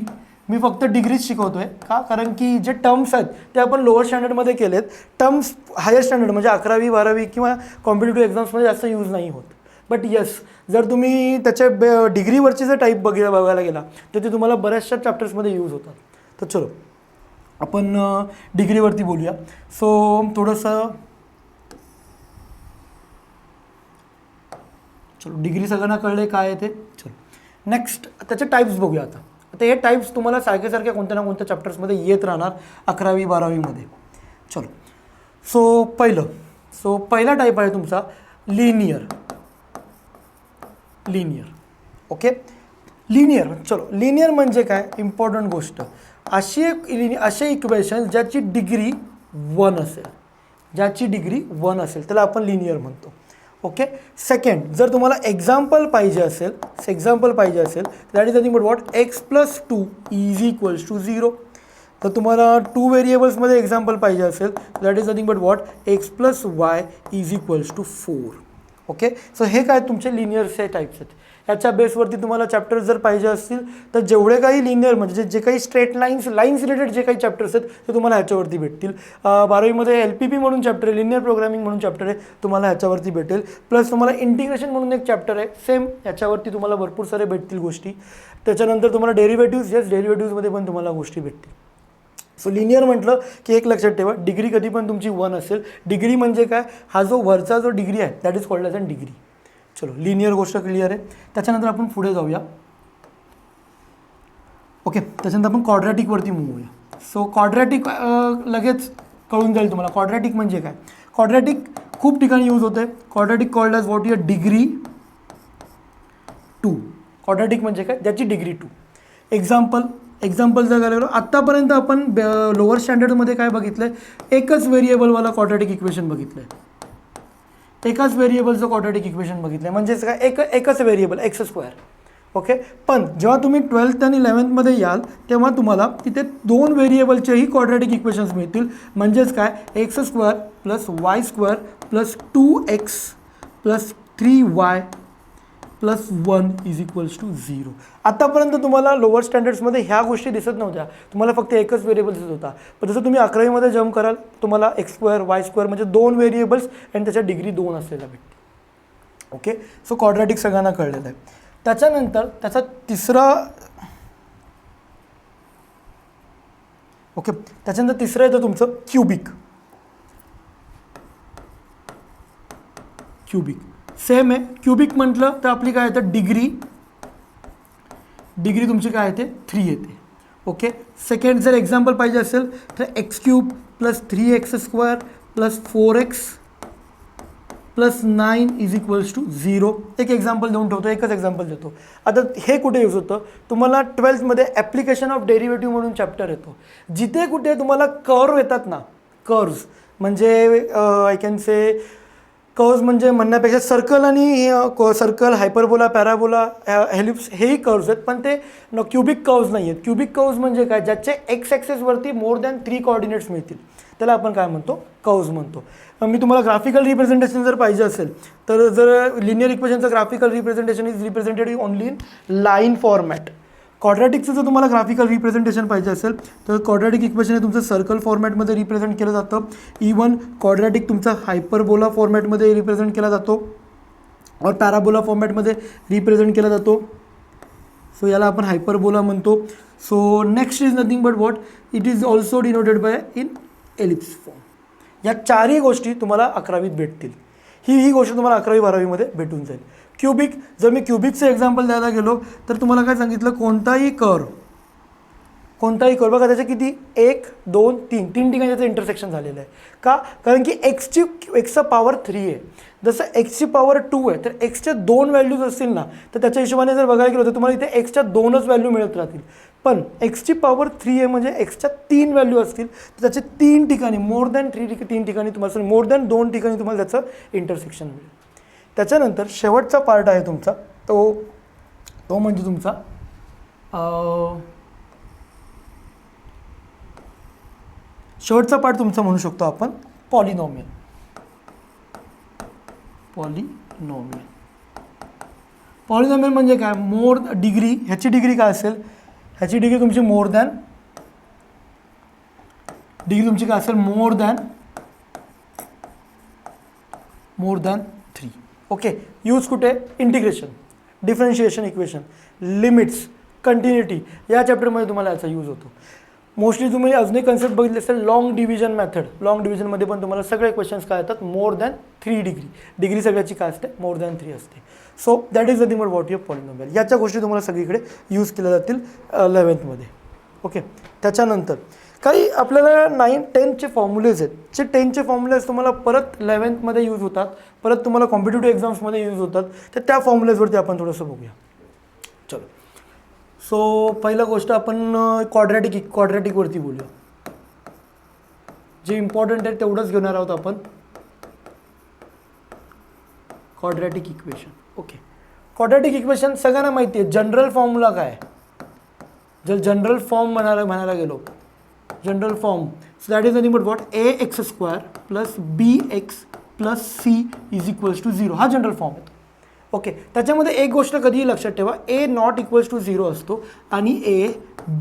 मी फक्त डिग्रीज शिकवतो आहे का, कारण की जे टर्म्स आहेत ते आपण लोअर स्टँडर्डमध्ये केलेत. टर्म्स हायर स्टँडर्ड म्हणजे 11वी 12वी किंवा कॉम्पिटेटिव्ह एक्झाम्समध्ये जास्त यूज नाही होत. बट येस, जर तुम्ही त्याच्या डिग्रीवरचे जर टाईप बघायला गेला तर ते तुम्हाला बऱ्याचशा चॅप्टर्समध्ये यूज होतात. तर चलो आपण डिग्रीवरती बोलूया. सो थोडंसं चलो, डिग्री सगळ्यांना कळले काय आहे ते. चलो नेक्स्ट त्याचे टाईप्स बघूया. आता हे टाईप्स तुम्हाला सारखे कोणत्या ना कोणत्या चॅप्टर्समध्ये येत राहणार 11वी 12वीमध्ये. चलो, पहिला टाईप आहे तुमचा लिनियर. Okay, linear. चलो, लिनियर म्हणजे काय, इम्पॉर्टंट गोष्ट, असे इक्वेशन ज्याची डिग्री 1 असेल, त्याला आपण लिनियर म्हणतो. ओके, सेकंड, जर तुम्हाला एक्झाम्पल पाहिजे असेल that is nothing but what, x + 2 = 0. तर तुम्हाला 2 व्हेरिएबल्समध्ये एक्झाम्पल पाहिजे असेल that is nothing but what, x + y = 4. Okay, so हे काय तुमचे लिनियरचे टाईप्स आहेत. ह्याच्या बेसवरती तुम्हाला चॅप्टर्स जर पाहिजे असतील तर जेवढे काही लिनियर म्हणजे जे काही स्ट्रेट लाईन्स रिलेटेड जे काही चॅप्टर्स आहेत ते तुम्हाला ह्याच्यावरती भेटतील. 12वीमध्ये LPP म्हणून चॅप्टर आहे, लिनियर प्रोग्रामिंग म्हणून चॅप्टर आहे, तुम्हाला ह्याच्यावरती भेटेल. प्लस तुम्हाला इंटिग्रेशन म्हणून एक चॅप्टर आहे, सेम ह्याच्यावरती तुम्हाला भरपूर सारे भेटतील गोष्टी. त्याच्यानंतर तुम्हाला डेरिव्हेटिव्हमध्ये पण तुम्हाला गोष्टी भेटतील. सो लिनियर म्हटलं की एक लक्षात ठेवा, डिग्री कधी पण तुमची 1 असेल. डिग्री म्हणजे काय, हा जो वरचा जो डिग्री आहे that is called as an degree. चलो, लिनियर गोष्ट क्लिअर आहे. त्याच्यानंतर आपण पुढे जाऊया. ओके, त्याच्यानंतर आपण क्वाड्रॅटिकवरती मूव्ह होऊया. सो क्वाड्रॅटिक लगेच कळून जाईल तुम्हाला. क्वाड्रॅटिक म्हणजे काय, क्वाड्रॅटिक खूप ठिकाणी यूज होते. Quadratic called as what, your degree 2. Quadratic म्हणजे काय, त्याची डिग्री 2. एक्झाम्पल जर गेलो, आत्तापर्यंत आपण लोअर स्टँडर्डमध्ये काय बघितलं आहे, एकच व्हेरिएबलवाला क्वाड्रॅटिक इक्वेशन बघितलं आहे. एकाच व्हेरिएबलचं क्वाड्रॅटिक इक्वेशन बघितलं आहे, म्हणजेच काय, एकच व्हेरिएबल x². ओके, पण जेव्हा तुम्ही 12th आणि 11th याल तेव्हा तुम्हाला तिथे 2 व्हेरिएबलचेही क्वाड्रॅटिक इक्वेशन्स मिळतील. म्हणजेच काय, x² + y² + 2x + 3y + 1 = 0. आतापर्यंत तुम्हाला लोअर स्टँडर्ड्समध्ये ह्या गोष्टी दिसत नव्हत्या, तुम्हाला फक्त एकच व्हेरिएबल दिसत होता. पण जसं तुम्ही 11वीमध्ये जम्प कराल तुम्हाला x² y² म्हणजे 2 व्हेरिएबल्स आणि त्याच्या डिग्री 2 असलेल्या भेटते. ओके, सो क्वाड्रॅटिक सगळ्यांना कळलेलं आहे. त्याच्यानंतर त्याचा तिसरं येतं तुमचं क्युबिक. सेम आहे. क्युबिक म्हटलं तर आपली काय येतं, डिग्री तुमची काय येते, 3 येते. ओके, सेकंड जर एक्झाम्पल पाहिजे असेल तर x³ + 3x² plus 4x plus 9 is equals to 0. एक एक्झाम्पल देऊन ठेवतो, एकच एक्झाम्पल देतो. आता हे कुठे यूज होतं, तुम्हाला 12th ॲप्लिकेशन ऑफ डेरिव्हेटिव्ह म्हणून चॅप्टर येतो, जिथे कुठे तुम्हाला कर्व येतात ना, कर्व्स म्हणजे आय कॅन से कर्व्स म्हणजे म्हणण्यापेक्षा सर्कल आणि सर्कल, हायपरबोला, पॅराबोला, हेलिप्स हेही कर्व्स आहेत, पण ते क्युबिक कर्व्स नाही आहेत. क्युबिक कर्व्स म्हणजे काय, ज्याचे एक्स ॲक्सेसवरती मोर दॅन 3 कोऑर्डिनेट्स मिळतील, त्याला आपण काय म्हणतो, कर्व्स म्हणतो. मी तुम्हाला ग्राफिकल रिप्रेझेंटेशन जर पाहिजे असेल तर जर लिनियर इक्वेशनचं graphical representation is represented only in line format. क्वाड्रॅटिकचं जर तुम्हाला ग्राफिकल रिप्रेझेंटेशन पाहिजे असेल तर क्वाड्रॅटिक इक्वेशन हे तुमचं सर्कल फॉर्मॅटमध्ये रिप्रेझेंट केलं जातं. इवन क्वाड्रॅटिक तुमचा हायपरबोला फॉर्मॅटमध्ये रिप्रेझेंट केला जातो और पॅराबोला फॉर्मॅटमध्ये रिप्रेझेंट केला जातो. सो याला आपण हायपरबोला म्हणतो. So next is nothing but what, it is also denoted by in ellipse form. या चारही गोष्टी तुम्हाला 11वीत भेटतील. ही गोष्ट तुम्हाला 11वी 12वीमध्ये भेटून जाईल. क्युबिक, जर मी क्युबिकचं एक्झाम्पल द्यायला गेलो तर तुम्हाला काय सांगितलं, कोणताही कर्व बघा त्याचे किती, 1 2 3 ठिकाणी त्याचं इंटरसेक्शन झालेलं आहे. का, कारण की एक्सचा पॉवर 3 आहे. जसं एक्सची पॉवर 2 आहे तर एक्सच्या 2 व्हॅल्यूज असतील ना, तर त्याच्या हिशोबाने जर बघायला गेलो तर तुम्हाला इथे एक्सच्या 2च व्हॅल्यू मिळत राहतील. पण एक्सची पॉवर 3 आहे म्हणजे एक्सच्या 3 व्हॅल्यू असतील तर त्याचे 3 ठिकाणी मोर दॅन 3 ठिकाणी तुम्हाला, मोर दॅन 2 ठिकाणी तुम्हाला त्याचं इंटरसेक्शन मिळेल. त्याच्यानंतर शेवटचा पार्ट आहे तुमचा, तो म्हणजे तुमचा शेवटचा पार्ट तुमचा म्हणू शकतो आपण पॉलिनॉमियल. पॉलिनॉमियल म्हणजे काय, मोर डिग्री, ह्याची डिग्री काय असेल, ह्याची डिग्री तुमची मोर दॅन काय असेल, मोर दॅन 3. ओके, यूज कुठे, integration, differentiation equation, limits, continuity, या चॅप्टरमध्ये तुम्हाला याचा यूज होतो. मोस्टली तुम्ही अजूनही कन्सेप्ट बघितले असेल, लॉंग डिव्हिजन मेथड. लॉंग डिव्हिजनमध्ये पण तुम्हाला सगळे क्वेश्चन्स काय येतात, मोर दॅन 3 डिग्री सगळ्याची काय असते, मोर दॅन 3 असते. So that is nothing but what your polynomial. याच्या गोष्टी तुम्हाला सगळीकडे यूज केल्या जातील 11th. ओके, त्याच्यानंतर काही आपल्याला 9, 10चे फॉर्म्युलेज आहेत, जे 10चे फॉर्म्युलेज तुम्हाला परत 11th यूज होतात, परत तुम्हाला कॉम्पिटिटिव्ह एक्झाम्समध्ये यूज होतात, तर त्या फॉर्म्युलेजवरती आपण थोडंसं बघूया. चलो, सो पहिला गोष्ट आपण क्वाड्रॅटिकवरती बोलूया. जे इम्पॉर्टंट आहे तेवढंच घेणार आहोत आपण, quadratic equation. Okay, quadratic equation सगळ्यांना माहिती आहे. जनरल फॉर्म्युला काय, जर जनरल फॉर्म म्हणायला गेलो, general form, so that is nothing but what, ax² plus bx plus c is equals to 0. हा जनरल फॉर्म येतो. ओके, त्याच्यामध्ये एक गोष्ट कधीही लक्षात ठेवा, a नॉट इक्वल्स टू 0 असतो आणि a,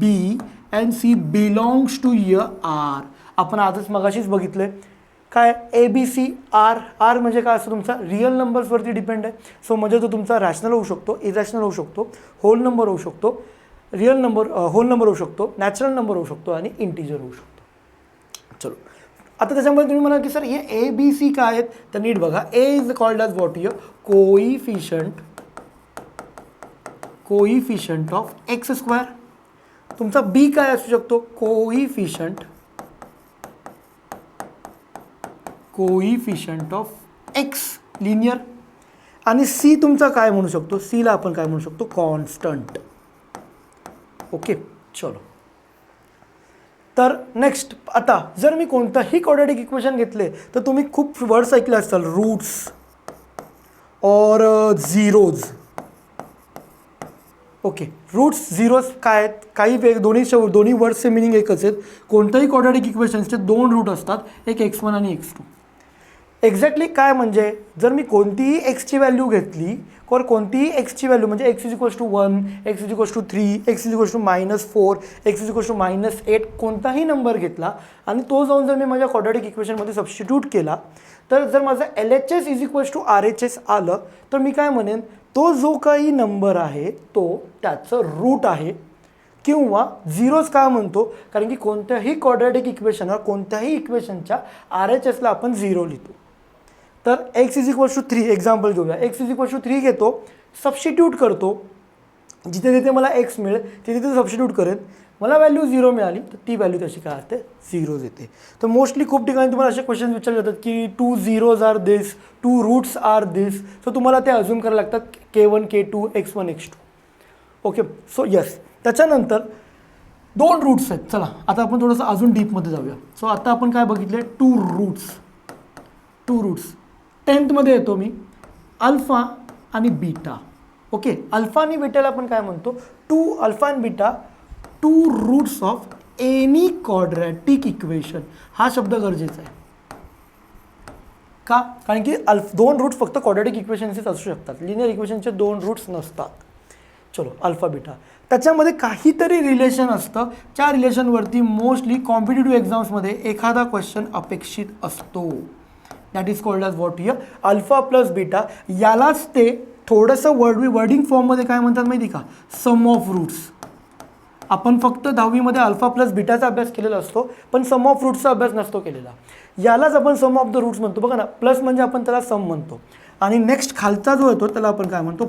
b and c belongs to r. आपण आजच मगाशीच बघितलं काय, ABC R म्हणजे काय असतं, तुमचा रिअल नंबर्सवरती डिपेंड आहे. सो म्हणजे तो तुमचा रॅशनल होऊ शकतो, इरॅशनल होऊ शकतो, होल नंबर होऊ शकतो, रिअल नंबर होल नंबर होऊ शकतो, नॅचरल नंबर होऊ शकतो आणि इंटिजर होऊ शकतो. चलो, आता त्याच्यामध्ये तुम्ही म्हणा की सर हे ABC काय आहेत, तर नीट बघा. A is called as what, your coefficient of x². तुमचा B काय असू शकतो, कोइफिशियंट ऑफ x लिनियर. आणि C तुमचा काय म्हणू शकतो, C ला आपण काय म्हणू शकतो, कॉन्स्टंट. ओके, चलो. तर नेक्स्ट, आता जर मी कोणताही क्वाड्रॅटिक इक्वेशन घेतले तर तुम्ही खूप वर्ड्स ऐकले असताल, रूट्स और झिरोज. ओके, रूट्स झिरोज काय आहेत, काही दोन्ही वर्ड्सचे मिनिंग एकच आहेत. कोणत्याही क्वाड्रॅटिक इक्वेशन्सचे 2 रूट असतात, एक x1 आणि x2. एक्झॅक्टली काय म्हणजे, जर मी कोणतीही एक्सची व्हॅल्यू घेतली और कोणतीही एक्सची व्हॅल्यू म्हणजे x = 1, x = 3, x = -4, x = -8, कोणताही नंबर घेतला आणि तो जाऊन जर मी माझ्या क्वाड्रॅटिक इक्वेशनमध्ये सबस्टिट्यूट केला, तर जर माझं LHS = RHS आलं तर मी काय म्हणेन, तो जो काही नंबर आहे तो त्याचं रूट आहे. किंवा झिरोज का म्हणतो, कारण की कोणत्याही क्वाड्रॅटिक इक्वेशनवर कोणत्याही इक्वेशनच्या RHSला आपण 0 लिहितो. तर x = 3 एक्झाम्पल घेऊया. x = 3 घेतो, सबस्टिट्यूट करतो, जिथे जिथे मला x मिळेल तिथे तिथे सबस्टिट्यूट करेन. मला व्हॅल्यू 0 मिळाली तर ती व्हॅल्यू तशी काय असते 0 येते. तर मोस्टली खूप ठिकाणी तुम्हाला असे क्वेश्चन विचारले जातात की 2 zeros आर दिस, 2 रूट्स आर दिस. सो तुम्हाला ते अज्युम करायला लागतात K1 K2 X1 X2. Okay, so yes. त्याच्यानंतर 2 रूट्स आहेत. चला आता आपण थोडंसं अजून डीपमध्ये जाऊया. सो आता आपण काय बघितले 2 रूट्स 10th मध्ये येतो मी अल्फा आणि बीटा. ओके, अल्फा आणि बीटाला आपण काय म्हणतो 2 अल्फा आणि beta 2 roots of any quadratic equation. हा शब्द गरजेचा आहे का? कारण की 2 रूट्स फक्त क्वाड्रॅटिक इक्वेशन्सच असू शकतात, लिनियर इक्वेशनचे 2 रूट्स नसतात. चलो अल्फा बीटा त्याच्यामध्ये काहीतरी रिलेशन असतं, त्या रिलेशनवरती मोस्टली कॉम्पिटिटिव्ह एक्झाम्समध्ये एखादा क्वेश्चन अपेक्षित असतो. That is called as what here alpha plus beta. यालाच ते थोडंसं वर्डिंग फॉर्ममध्ये काय म्हणतात माहिती का, सम ऑफ रूट्स. आपण फक्त 10वीमध्ये अल्फा प्लस बीटाचा अभ्यास केलेला असतो, पण सम ऑफ रूट्सचा अभ्यास नसतो केलेला. यालाच आपण सम ऑफ द रूट्स म्हणतो. बघा ना, प्लस म्हणजे आपण त्याला सम म्हणतो आणि नेक्स्ट खालचा जो येतो त्याला आपण काय म्हणतो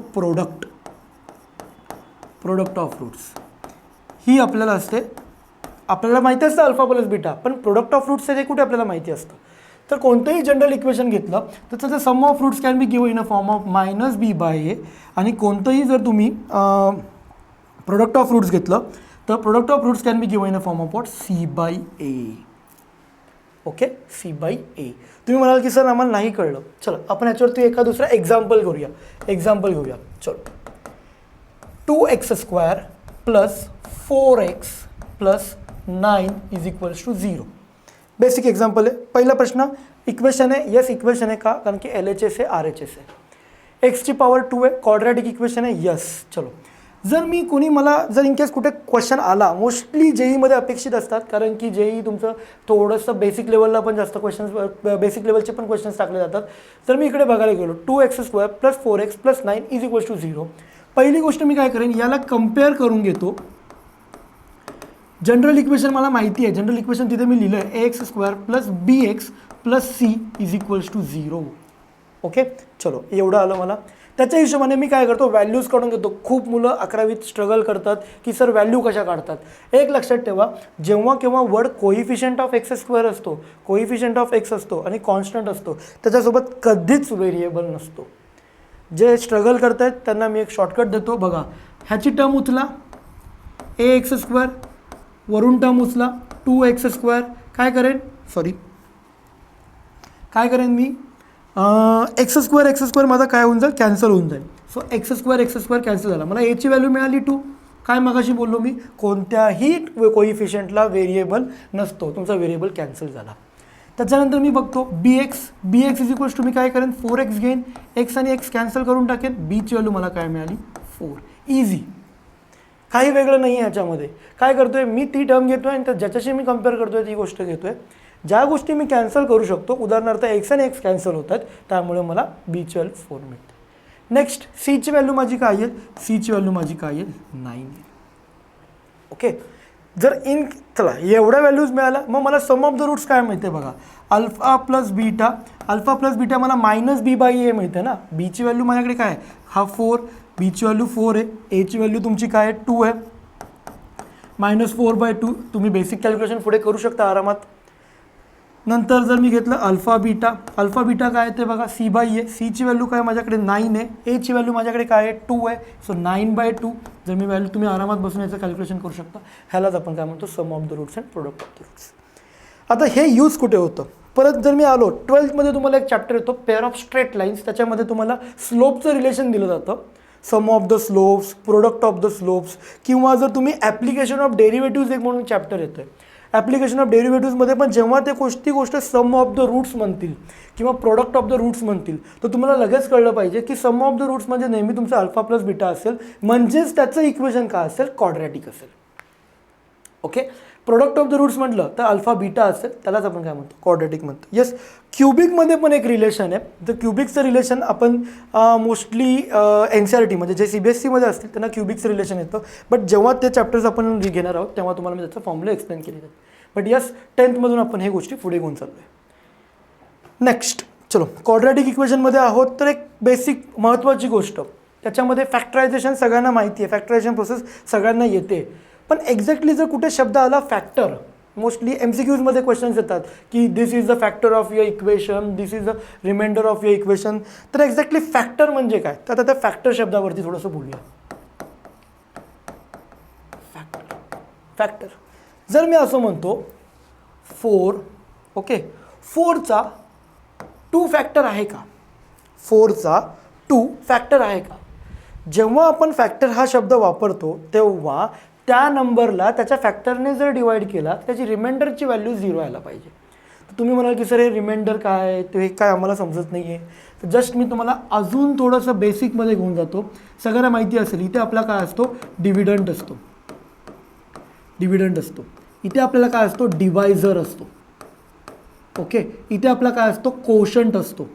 प्रोडक्ट ऑफ रूट्स. ही आपल्याला असते, आपल्याला माहिती असतं अल्फा प्लस बीटा, पण प्रोडक्ट ऑफ रूट्स हे कुठे आपल्याला माहिती असतं. तर कोणतंही जनरल इक्वेशन घेतलं तर त्याचं sum of roots can be given in a form of -b/a. आणि कोणतंही जर तुम्ही प्रोडक्ट ऑफ रूट्स घेतलं तर product of roots can be given in a form of what c/a. Okay, c/a. तुम्ही म्हणाल की सर आम्हाला नाही कळलं. चलो आपण याच्यावरती एका दुसरा एक्झाम्पल घेऊया. चलो 2x² plus 4x plus 9 is equals to 0. Basic example आहे. पहिला प्रश्न इक्वेशन आहे. यस इक्वेशन आहे का, कारण की LHS आहे RHS आहे. x ची पॉवर 2 आहे, क्वाड्रॅटिक इक्वेशन आहे. यस. चलो जर इन केस कुठे क्वेश्चन आला, मोस्टली जेईमध्ये अपेक्षित असतात, कारण की जेई तुमचं थोडंसं बेसिक लेवलला पण जास्त बेसिक लेवलचे पण क्वेश्चन्स टाकले जातात. तर मी इकडे बघायला गेलो 2x² plus 4x plus 9 is equals to 0. पहिली गोष्ट मी काय करेन, याला कम्पेअर करून घेतो. जनरल इक्वेशन मला माहिती आहे, जनरल इक्वेशन तिथे मी लिहिलं आहे ax² plus bx plus c is equals to 0. Okay, चलो एवढं आलं मला. त्याच्या हिशोबाने मी काय करतो, व्हॅल्यूज काढून घेतो. खूप मुलं 11वीत स्ट्रगल करतात की सर व्हॅल्यू कशा काढतात. एक लक्षात ठेवा, जेव्हा केव्हा वर्ड कोइफिशियंट ऑफ x² असतो, कोइफिशियंट ऑफ x असतो आणि कॉन्स्टंट असतो, त्याच्यासोबत कधीच व्हेरिएबल नसतो. जे स्ट्रगल करत आहेत त्यांना मी एक शॉर्टकट देतो. बघा, ह्याची टर्म उचला ax², वरून टर्म उचला 2x². काय करेन मी x² माझा काय होऊन जाईल, कॅन्सल होऊन जाईल. सो x² कॅन्सल झाला. मला a ची व्हॅल्यू मिळाली 2. काय मगाशी बोललो मी, कोणत्याही कोइफिशियंटला व्हेरिएबल नसतो, तुमचा व्हेरिएबल कॅन्सल झाला. त्याच्यानंतर मी बघतो bx इज इक्वल्स टू, मी काय करेन 4x घेईन, x आणि x कॅन्सल करून टाकेन, b ची व्हॅल्यू मला काय मिळाली 4. इझी, काही वेगळं नाही आहे याच्यामध्ये. काय करतोय मी, ती टर्म घेतोय आणि ज्याच्याशी मी कम्पेअर करतोय ती गोष्ट घेतोय. ज्या गोष्टी मी कॅन्सल करू शकतो, उदाहरणार्थ x आणि x कॅन्सल होतात, त्यामुळे मला b ची व्हॅल्यू 4 मिळते. नेक्स्ट c ची व्हॅल्यू माझी काय येईल, c ची व्हॅल्यू माझी काय येईल 9 येईल. ओके, जर चला एवढ्या व्हॅल्यूज मिळाल्या, मग मला सम ऑफ द रूट्स काय मिळते बघा, अल्फा प्लस बीटा मला -b/a मिळते ना. b ची व्हॅल्यू माझ्याकडे काय आहे, हा 4, b ची व्हॅल्यू 4 आहे, a ची व्हॅल्यू तुमची काय आहे 2 आहे, -4/2. तुम्ही बेसिक कॅल्क्युलेशन पुढे करू शकता आरामात. नंतर जर मी घेतलं अल्फा बीटा काय आहे ते बघा c/a. c ची व्हॅल्यू काय माझ्याकडे 9 आहे, a ची व्हॅल्यू माझ्याकडे काय आहे 2 आहे. सो 9/2 जर मी व्हॅल्यू, तुम्ही आरामात बसून याचं कॅल्क्युलेशन करू शकता. ह्यालाच आपण काय म्हणतो, sum of the roots and product of the roots. आता हे यूज कुठे होतं, परत जर मी आलो 12th मध्ये तुम्हाला एक चॅप्टर येतो पेअर ऑफ स्ट्रेट लाईन्स. त्याच्यामध्ये तुम्हाला स्लोपचं रिलेशन दिलं जातं, sum of the slopes, product of the slopes, किंवा जर तुम्ही ॲप्लिकेशन ऑफ डेरिव्हेटिव्ज एक म्हणून चॅप्टर येतं आहे. ॲप्लिकेशन ऑफ डेरिव्हेटिव्जमध्ये पण जेव्हा ते गोष्ट सम ऑफ द रूट्स म्हणतील किंवा प्रोडक्ट ऑफ द रूट्स म्हणतील, तर तुम्हाला लगेच कळलं पाहिजे की सम ऑफ द रूट्स म्हणजे नेहमी तुमचा अल्फा प्लस बीटा असेल, म्हणजेच त्याचं इक्वेशन काय असेल, क्वाड्रॅटिक असेल. Okay, product of the roots म्हटलं तर अल्फा बीटा असेल, त्यालाच आपण काय म्हणतो, क्वाड्रॅटिक म्हणतो. येस, क्युबिकमध्ये पण एक रिलेशन आहे. तर क्युबिकचं रिलेशन आपण मोस्टली NCERT म्हणजे जे CBSEमध्ये असतील त्यांना क्युबिकचं रिलेशन येतं. बट जेव्हा ते चॅप्टर्स आपण घेणार आहोत तेव्हा तुम्हाला मी त्याचं फॉर्म्युला एक्सप्लेन केले जाते. बट यस, 10th मधून आपण हे गोष्टी पुढे घेऊन चाललो आहे. नेक्स्ट चलो, क्वाड्रॅटिक इक्वेशनमध्ये आहोत. तर एक बेसिक महत्त्वाची गोष्ट, त्याच्यामध्ये फॅक्टरायझेशन सगळ्यांना माहिती आहे, फॅक्टरायझेशन प्रोसेस सगळ्यांना येते. पण एक्झॅक्टली जर कुठे शब्द आला फॅक्टर, मोस्टली MCQमध्ये क्वेश्चन्स येतात की this is the factor of your equation, this is the remainder of your equation. तर एक्झॅक्टली फॅक्टर म्हणजे काय, तर आता त्या फॅक्टर शब्दावरती थोडंसं बोलूया. फॅक्टर जर मी असं म्हणतो 4, ओके, 4चा 2 फॅक्टर आहे का, 4चा 2 फॅक्टर आहे का. जेव्हा आपण फॅक्टर हा शब्द वापरतो तेव्हा त्या नंबरला त्याच्या फॅक्टरने जर डिवाइड केला त्याची रिमाइंडरची व्हॅल्यू 0 यायला पाहिजे. तर तुम्ही म्हणाल की सर हे रिमाइंडर काय आहे, ते काय आम्हाला समजत नाही आहे. तर जस्ट मी तुम्हाला अजून थोडंसं बेसिकमध्ये घेऊन जातो. सगळ्यांना माहिती असेल इथे आपला काय असतो, डिव्हिडंड असतो, डिव्हिडंड असतो. इथे आपल्याला काय असतो, डिवायझर असतो. ओके, इथे आपला काय असतो, कोशंट असतो.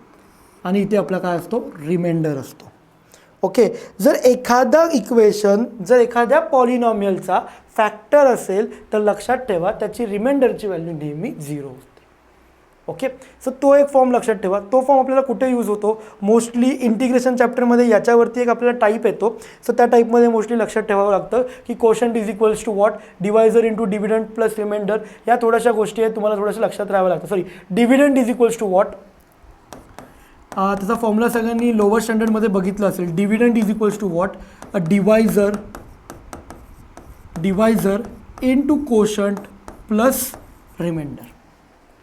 आणि इथे आपला काय असतो, रिमाइंडर असतो. ओके, जर एखादा इक्वेशन जर एखाद्या पॉलिनॉमियलचा फॅक्टर असेल तर लक्षात ठेवा त्याची रिमाइंडरची व्हॅल्यू नेहमी 0 असते. ओके, सो तो एक फॉर्म लक्षात ठेवा. तो फॉर्म आपल्याला कुठे यूज होतो, मोस्टली इंटिग्रेशन चॅप्टरमध्ये. याच्यावरती एक आपल्याला टाईप येतो, सो त्या टाईपमध्ये मोस्टली लक्षात ठेवावं लागतं की quotient is equals to what, divisor into dividend plus remainder. या थोड्याशा गोष्टी आहेत, तुम्हाला थोडंसं लक्षात राहावं लागतं. Sorry, dividend is equals to what, त्याचा फॉर्म्युला सगळ्यांनी लोअर स्टँडर्डमध्ये बघितलं असेल. Dividend is equals to what, a divisor into quotient plus remainder.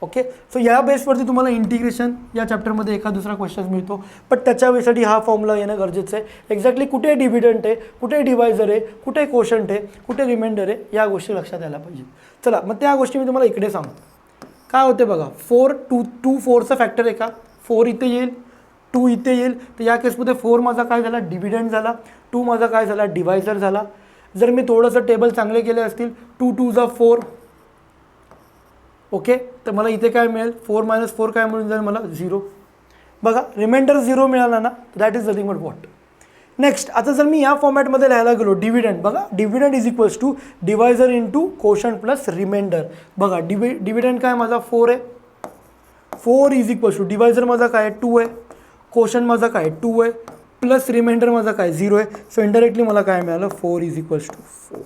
Okay, so या बेसवरती तुम्हाला इंटिग्रेशन या चॅप्टरमध्ये एका दुसरा क्वेश्चन मिळतो, पण त्याच्यासाठी हा फॉर्म्युला येणं गरजेचं आहे. एक्झॅक्टली कुठे डिव्हिडंड आहे, कुठे डिवायझर आहे, कुठे कोशंट आहे, कुठे रिमाइंडर आहे, या गोष्टी लक्षात यायला पाहिजे. चला मग त्या गोष्टी मी तुम्हाला इकडे सांगतो. काय होते बघा, 2 4चा फॅक्टर आहे का, 4 इथे येईल, 2 इथे येईल. तर या केसमध्ये 4 माझा काय झाला, डिव्हिडंड झाला. 2 माझा काय झाला, डिवायझर झाला. जर मी थोडंसं टेबल चांगले केले असतील, 2 2 जा 4. ओके, तर मला इथे काय मिळेल, 4 - 4 काय मिळून जाईल मला, 0. बघा, रिमाइंडर 0 मिळाला ना, that is nothing but what. Next, आता जर मी या फॉर्मॅटमध्ये लिहायला गेलो, डिव्हिडंड, बघा dividend is equals to divisor into quotient plus remainder. बघा डिव्हिडंड काय माझा 4 आहे, 4 इज इक्वल्स टू डिवायझर माझा काय 2 आहे, कोशंट माझा काय 2 आहे, प्लस रिमाइंडर माझा काय 0 आहे. सो इनडायरेक्टली मला काय मिळालं, 4 is equals to 4.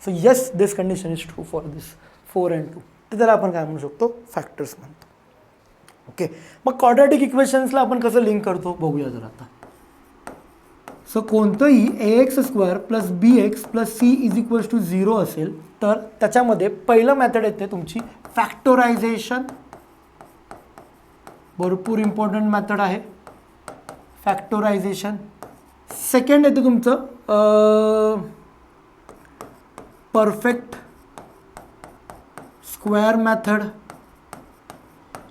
So yes, this condition is true for this 4 and 2. तर त्याला आपण काय म्हणू शकतो, फॅक्टर्स म्हणतो. ओके, मग क्वाड्रॅटिक इक्वेशन्सला आपण कसं लिंक करतो बघूया जर आता. सो कोणतंही ax² plus bx plus c is equals to 0 असेल तर त्याच्यामध्ये पहिलं मेथड येते तुमची फॅक्टोरायझेशन. भरपूर इम्पॉर्टंट मेथड आहे फॅक्टोरायझेशन. सेकंड येते तुमचं परफेक्ट स्क्वेअर मेथड.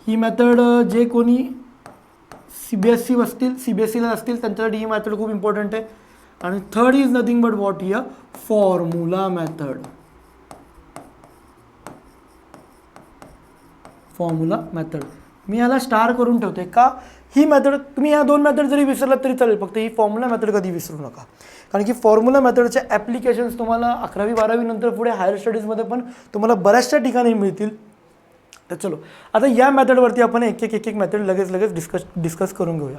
ही मेथड जे कोणी CBSE असतील, CBSEला असतील त्यांच्यासाठी ही मेथड खूप इम्पॉर्टंट आहे. आणि third is nothing but what, here formula method. Formula method मी याला स्टार करून ठेवते का, ही मेथड तुम्ही या 2 मेथड जरी विसरलात तरी चालेल, फक्त ही फॉर्म्युला मेथड कधी विसरू नका. कारण की फॉर्म्युला मेथडचे ॲप्लिकेशन्स तुम्हाला 11वी 12वी नंतर पुढे हायर स्टडीजमध्ये पण तुम्हाला बऱ्याचशा ठिकाणी मिळतील. तर चलो आता या मेथडवरती आपण एक एक मेथड लगेच डिस्कस करून घेऊया.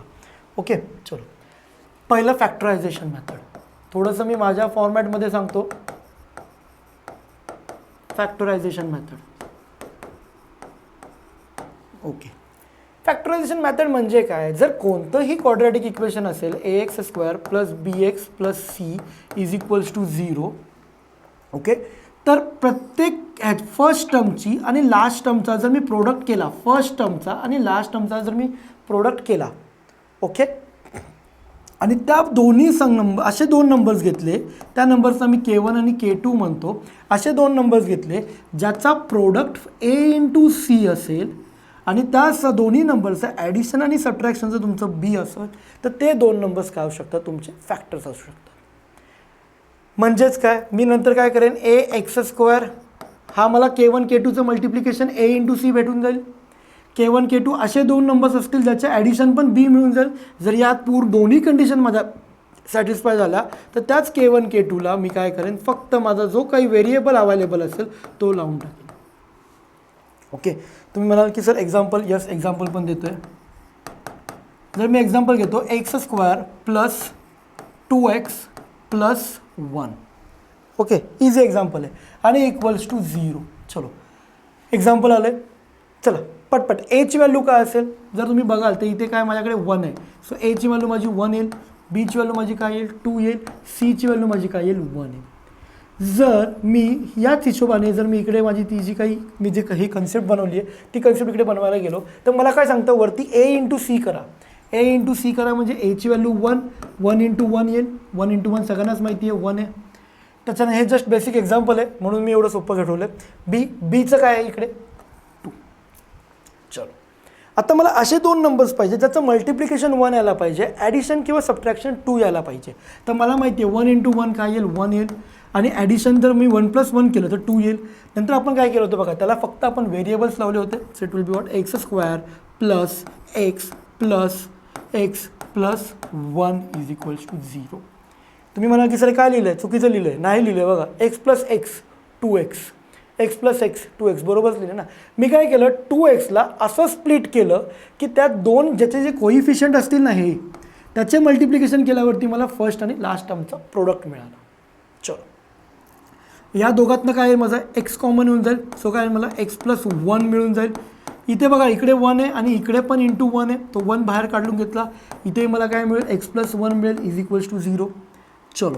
ओके, चलो पहिलं फॅक्टरायझेशन मेथड. थोडंसं मी माझ्या फॉर्मॅटमध्ये सांगतो. Factorization method. Okay, factorization method म्हणजे काय, जर कोणतंही क्वाड्रॅटिक इक्वेशन असेल ax² plus bx plus c is equals to 0. Okay, तर प्रत्येक फर्स्ट टर्मची आणि लास्ट टर्मचा जर मी प्रोडक्ट केला, फर्स्ट टर्मचा आणि लास्ट टर्मचा जर मी प्रोडक्ट केला, ओके, आणि त्या दोन्ही असे 2 नंबर्स घेतले, त्या नंबर्सना मी K1 आणि K2 म्हणतो. असे 2 नंबर्स घेतले ज्याचा प्रोडक्ट a इंटू c असेल आणि त्या दोन्ही नंबरचं ॲडिशन आणि सबट्रॅक्शनचं तुमचं b असेल, तर ते 2 नंबर्स काय असू शकतात, तुमचे फॅक्टर्स असू शकतात. म्हणजेच काय, मी नंतर काय करेन, ax² हा मला K1 K2चं मल्टिप्लिकेशन a इंटू c भेटून जाईल. K1 K2 असे 2 नंबर्स असतील ज्याचे ॲडिशन पण b मिळून जाईल. जर यात दोन्ही कंडिशन माझ्या सॅटिस्फाय झाला तर त्याच K1 K2ला मी काय करेन, फक्त माझा जो काही व्हेरिएबल अवेलेबल असेल तो लावून टाकेन. ओके, तुम्ही म्हणाल की सर एक्झाम्पल, यस एक्झाम्पल पण देतो आहे. जर मी एक्झाम्पल घेतो x² plus 2x plus 1. Okay, easy example आहे. आणि इक्वल्स टू 0. चलो एक्झाम्पल आलं आहे. चला पटपट एची व्हॅल्यू काय असेल जर तुम्ही बघाल तर इथे काय माझ्याकडे 1 आहे. सो एची व्हॅल्यू माझी 1 येईल, बीची व्हॅल्यू माझी काय येईल 2 येईल, सीची व्हॅल्यू माझी काय येईल 1 येईल. जर मी याच हिशोबाने जर मी इकडे माझी ती जी काही मी जे काही कन्सेप्ट बनवली आहे ती कन्सेप्ट इकडे बनवायला गेलो तर मला काय सांगतं वरती ए इंटू सी करा. ए इंटू सी करा म्हणजे एची व्हॅल्यू 1, 1 इंटू 1 येईल, 1 इंटू 1 सगळ्यांनाच माहिती आहे 1 आहे. त्याच्यानं हे जस्ट बेसिक एक्झाम्पल आहे म्हणून मी एवढं सोपं ठेवलं आहे. बीचं काय आहे इकडे 2. चलो आता मला असे 2 नंबर्स पाहिजे ज्याचं मल्टिप्लिकेशन 1 यायला पाहिजे, ॲडिशन किंवा सबट्रॅक्शन 2 यायला पाहिजे. तर मला माहिती आहे 1 इंटू 1 काय येईल 1 येईल आणि ॲडिशन जर मी 1 + 1 केलं तर 2 येईल. नंतर आपण काय केलं होतं बघा, त्याला फक्त आपण व्हेरिएबल्स लावले होते. So it will be what x² plus x plus x plus 1 is equals to 0. तुम्ही म्हणाल की सर काय लिहिलं आहे, चुकीचं लिहिलं आहे. नाही लिहिलं आहे बघा, x plus x 2x, x plus x 2x बरोबरच लिहिलं ना. मी काय केलं 2xला असं स्प्लिट केलं की त्यात 2 ज्याचे जे कोइफिशियंट असतील ना हे त्याचे मल्टिप्लिकेशन केल्यावरती मला फर्स्ट आणि लास्ट टर्मचा प्रोडक्ट मिळाला. चलो या दोघातनं काय आहे माझा x कॉमन होऊन जाईल. सो काय मला x प्लस 1 मिळून जाईल. इथे बघा इकडे 1 आहे आणि इकडे पण इंटू 1 आहे, तो 1 बाहेर काढून घेतला. इथे मला काय मिळेल x प्लस 1 मिळेल इज इक्वल्स टू 0. चलो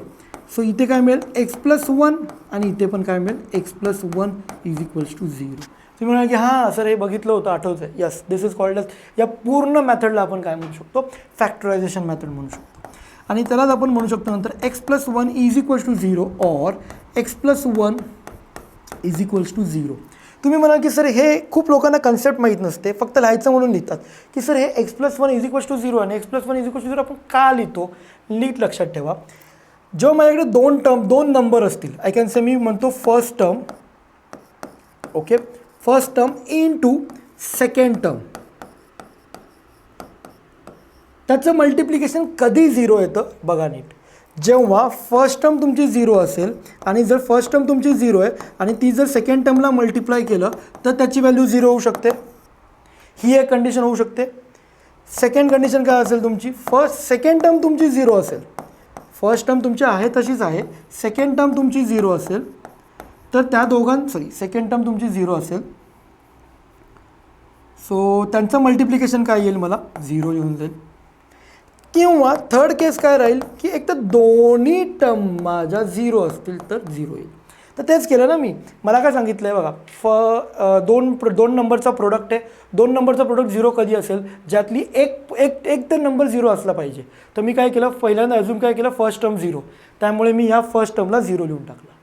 सो इथे काय मिळेल x प्लस 1 आणि इथे पण काय मिळेल x plus 1 is equals to 0. तुम्ही म्हणाल की हां सर हे बघितलं होतं आठवतं आहे. Yes, this is called as, या पूर्ण मेथडला आपण काय म्हणू शकतो फॅक्टरायझेशन मेथड म्हणू शकतो. आणि त्यालाच आपण म्हणू शकतो नंतर x plus 1 is equals to 0 or x plus 1 is equals to 0. तुम्ही म्हणाल की सर हे खूप लोकांना कन्सेप्ट माहीत नसते, फक्त लिहायचं म्हणून लिहितात की सर हे x plus 1 is equals to 0 आणि x plus 1 is equals to 0 आपण का लिहितो. नीट लक्षात ठेवा, जेव्हा माझ्याकडे 2 नंबर असतील, आय कॅन से मी म्हणतो first term, okay, first term into second term, त्याचं मल्टिप्लिकेशन कधी 0 येतं बघा नीट. जेव्हा फर्स्ट टर्म तुमची 0 असेल आणि जर फर्स्ट टर्म तुमची 0 आहे आणि ती जर सेकंड टर्मला मल्टिप्लाय केलं तर त्याची व्हॅल्यू 0 होऊ शकते. ही एक कंडिशन होऊ शकते. सेकंड कंडिशन काय असेल तुमची, सेकंड टर्म तुमची 0 असेल, फर्स्ट टर्म तुमची आहे तशीच आहे, सेकंड टर्म तुमची 0 असेल तर त्या सेकंड टर्म तुमची 0 असेल. सो त्यांचं मल्टिप्लिकेशन काय येईल मला 0 येऊन जाईल. किंवा थर्ड केस काय राहील की एक तर दोन्ही टर्म माझ्या 0 असतील तर 0 येईल. तर तेच केलं ना मी. मला काय सांगितलं आहे बघा, दोन नंबरचा प्रोडक्ट आहे. 2 नंबरचा प्रोडक्ट 0 कधी असेल, ज्यातली एक तर नंबर 0 असला पाहिजे. तर मी काय केलं, पहिल्यांदा अजून काय केलं, फर्स्ट टर्म 0, त्यामुळे मी ह्या फर्स्ट टर्मला 0 लिहून टाकला.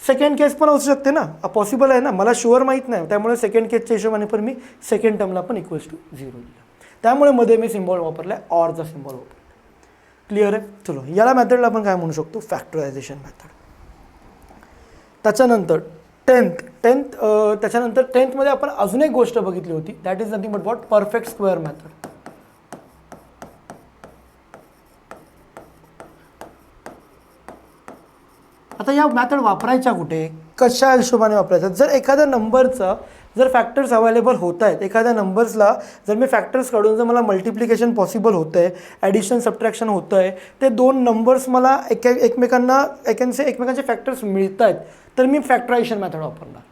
सेकंड केस पण असू शकते ना, पॉसिबल आहे ना, मला शुअर माहीत नाही, त्यामुळे सेकंड केसच्या हिशोबाने पण मी सेकंड टर्मला पण इक्वल्स टू 0 लिहिलं. त्यामुळे मध्ये मी सिम्बॉल वापरला आहे, ऑरचा सिम्बॉल वापरला. क्लिअर आहे. चलो याला मेथडला आपण काय म्हणू शकतो फॅक्टरायझेशन मेथड. त्याच्यानंतर त्याच्यानंतर 10th मध्ये आपण अजून एक गोष्ट बघितली होती, that is nothing but what perfect square method. आता या मेथड वापरायच्या कुठे, कशा हिशोबाने वापरायचा. जर एखाद्या नंबरचा जर फॅक्टर्स अवेलेबल होत आहेत, एखाद्या नंबर्सला जर मी फॅक्टर्स काढून जर मला मल्टिप्लिकेशन पॉसिबल होतं आहे, ॲडिशन सबट्रॅक्शन होतं आहे, ते 2 नंबर्स मला एकमेकांना एकमेकांचे फॅक्टर्स मिळत आहेत, तर मी फॅक्टरायझेशन मेथड वापरणार.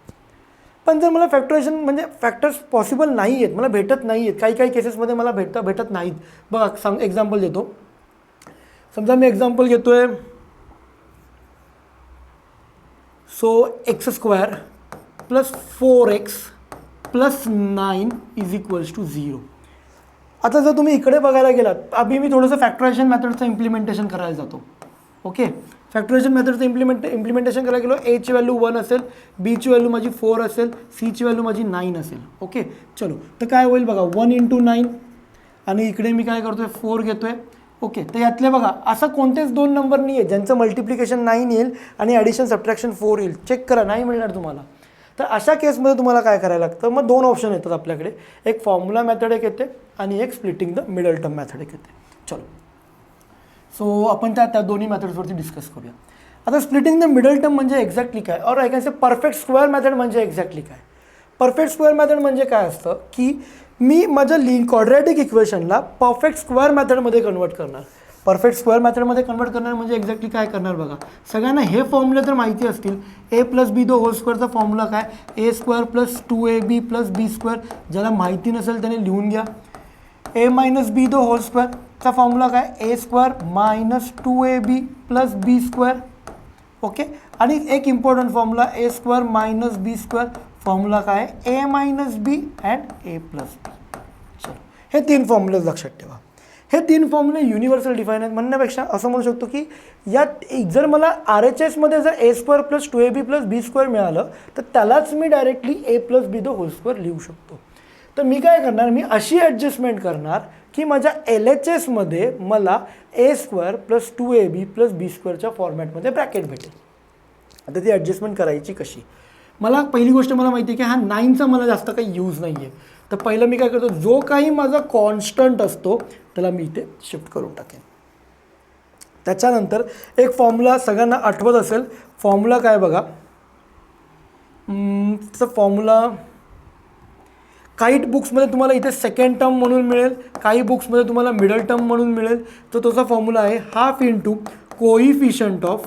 पण जर मला फॅक्टरायझेशन म्हणजे फॅक्टर्स पॉसिबल नाही आहेत, मला भेटत नाही आहेत, काही केसेसमध्ये मला भेटत नाहीत. बघा एक्झाम्पल देतो. समजा मी एक्झाम्पल घेतो आहे, so x² plus 4x plus 9 is equals to 0. आता जर तुम्ही इकडे बघायला गेलात, अभि मी थोडंसं फॅक्टरायझेशन मेथडचं इम्प्लिमेंटेशन करायला जातो. ओके, फॅक्टरायझेशन मेथडचं इम्प्लिमेंटेशन करायला गेलो, एची व्हॅल्यू 1 असेल, बीची व्हॅल्यू माझी 4 असेल, सीची व्हॅल्यू माझी 9 असेल. ओके, चलो तर काय होईल बघा, 1 इंटू 9 आणि इकडे मी काय करतो आहे 4 घेतो आहे. ओके, तर यातले बघा असं कोणतेच 2 नंबर नाही आहे ज्यांचं मल्टिप्लिकेशन 9 येईल आणि ॲडिशन सबट्रॅक्शन 4 येईल. चेक करा, नाही मिळणार तुम्हाला. तर अशा केसमध्ये तुम्हाला काय करायला लागतं, मग 2 ऑप्शन येतात आपल्याकडे, एक फॉर्म्युला मेथड एक येते आणि एक splitting the middle term method एक येते. चलो सो आपण त्या दोन्ही मेथड्सवरती डिस्कस करूया. आता स्प्लिटिंग द मिडल टर्म म्हणजे एक्झॅक्टली काय, और I can say perfect square method म्हणजे एक्झॅक्टली काय. परफेक्ट स्क्वेअर मेथड म्हणजे काय असतं की मी माझ्या क्वाड्रॅटिक इक्वेशनला परफेक्ट स्क्वेअर मेथडमध्ये कन्वर्ट करणार. परफेक्ट स्क्वेअर मेथडमध्ये कन्वर्ट करणार म्हणजे एक्झॅक्टली काय करणार बघा. सगळ्यांना हे फॉर्म्युला जर माहिती असतील, A plus B the whole स्क्वेअरचा फॉर्म्युला काय, A square plus 2ab plus B square. ज्याला माहिती नसेल त्याने लिहून घ्या. A minus B the whole स्क्वेअरचा फॉर्म्युला काय, A square minus 2ab plus B square. Okay. आणि एक important formula A square minus B square, formula काय, A minus B and A plus B. चलो, हे 3 फॉर्म्युले लक्षात ठेवा. हे 3 फॉर्म्युले युनिव्हर्सल डिफाईन आहेत म्हणण्यापेक्षा असं म्हणू शकतो की यात जर मला RHSमध्ये जर A square plus 2ab plus B square मिळालं तर त्यालाच मी directly A plus B the whole square लिहू शकतो. तर मी काय करणार, मी अशी ॲडजस्टमेंट करणार की माझ्या LHSमध्ये मला ए स्क्वेअर प्लस 2ab प्लस बी स्क्वेअरच्या फॉर्मॅटमध्ये ब्रॅकेट भेटेल. आता ती ॲडजस्टमेंट करायची कशी. मला पहिली गोष्ट मला माहिती आहे की हा 9चा मला जास्त काही यूज नाही आहे. तर पहिलं मी काय करतो, जो काही माझा कॉन्स्टंट असतो त्याला मी इथे शिफ्ट करून टाकेन. त्याच्यानंतर एक फॉर्म्युला सगळ्यांना आठवत असेल, फॉर्म्युला काय बघा, फॉर्म्युला काही बुक्समध्ये तुम्हाला इथे सेकंड टर्म म्हणून मिळेल, काही बुक्समध्ये तुम्हाला मिडल टर्म म्हणून मिळेल. तर तोचा फॉर्म्युला आहे half into coefficient of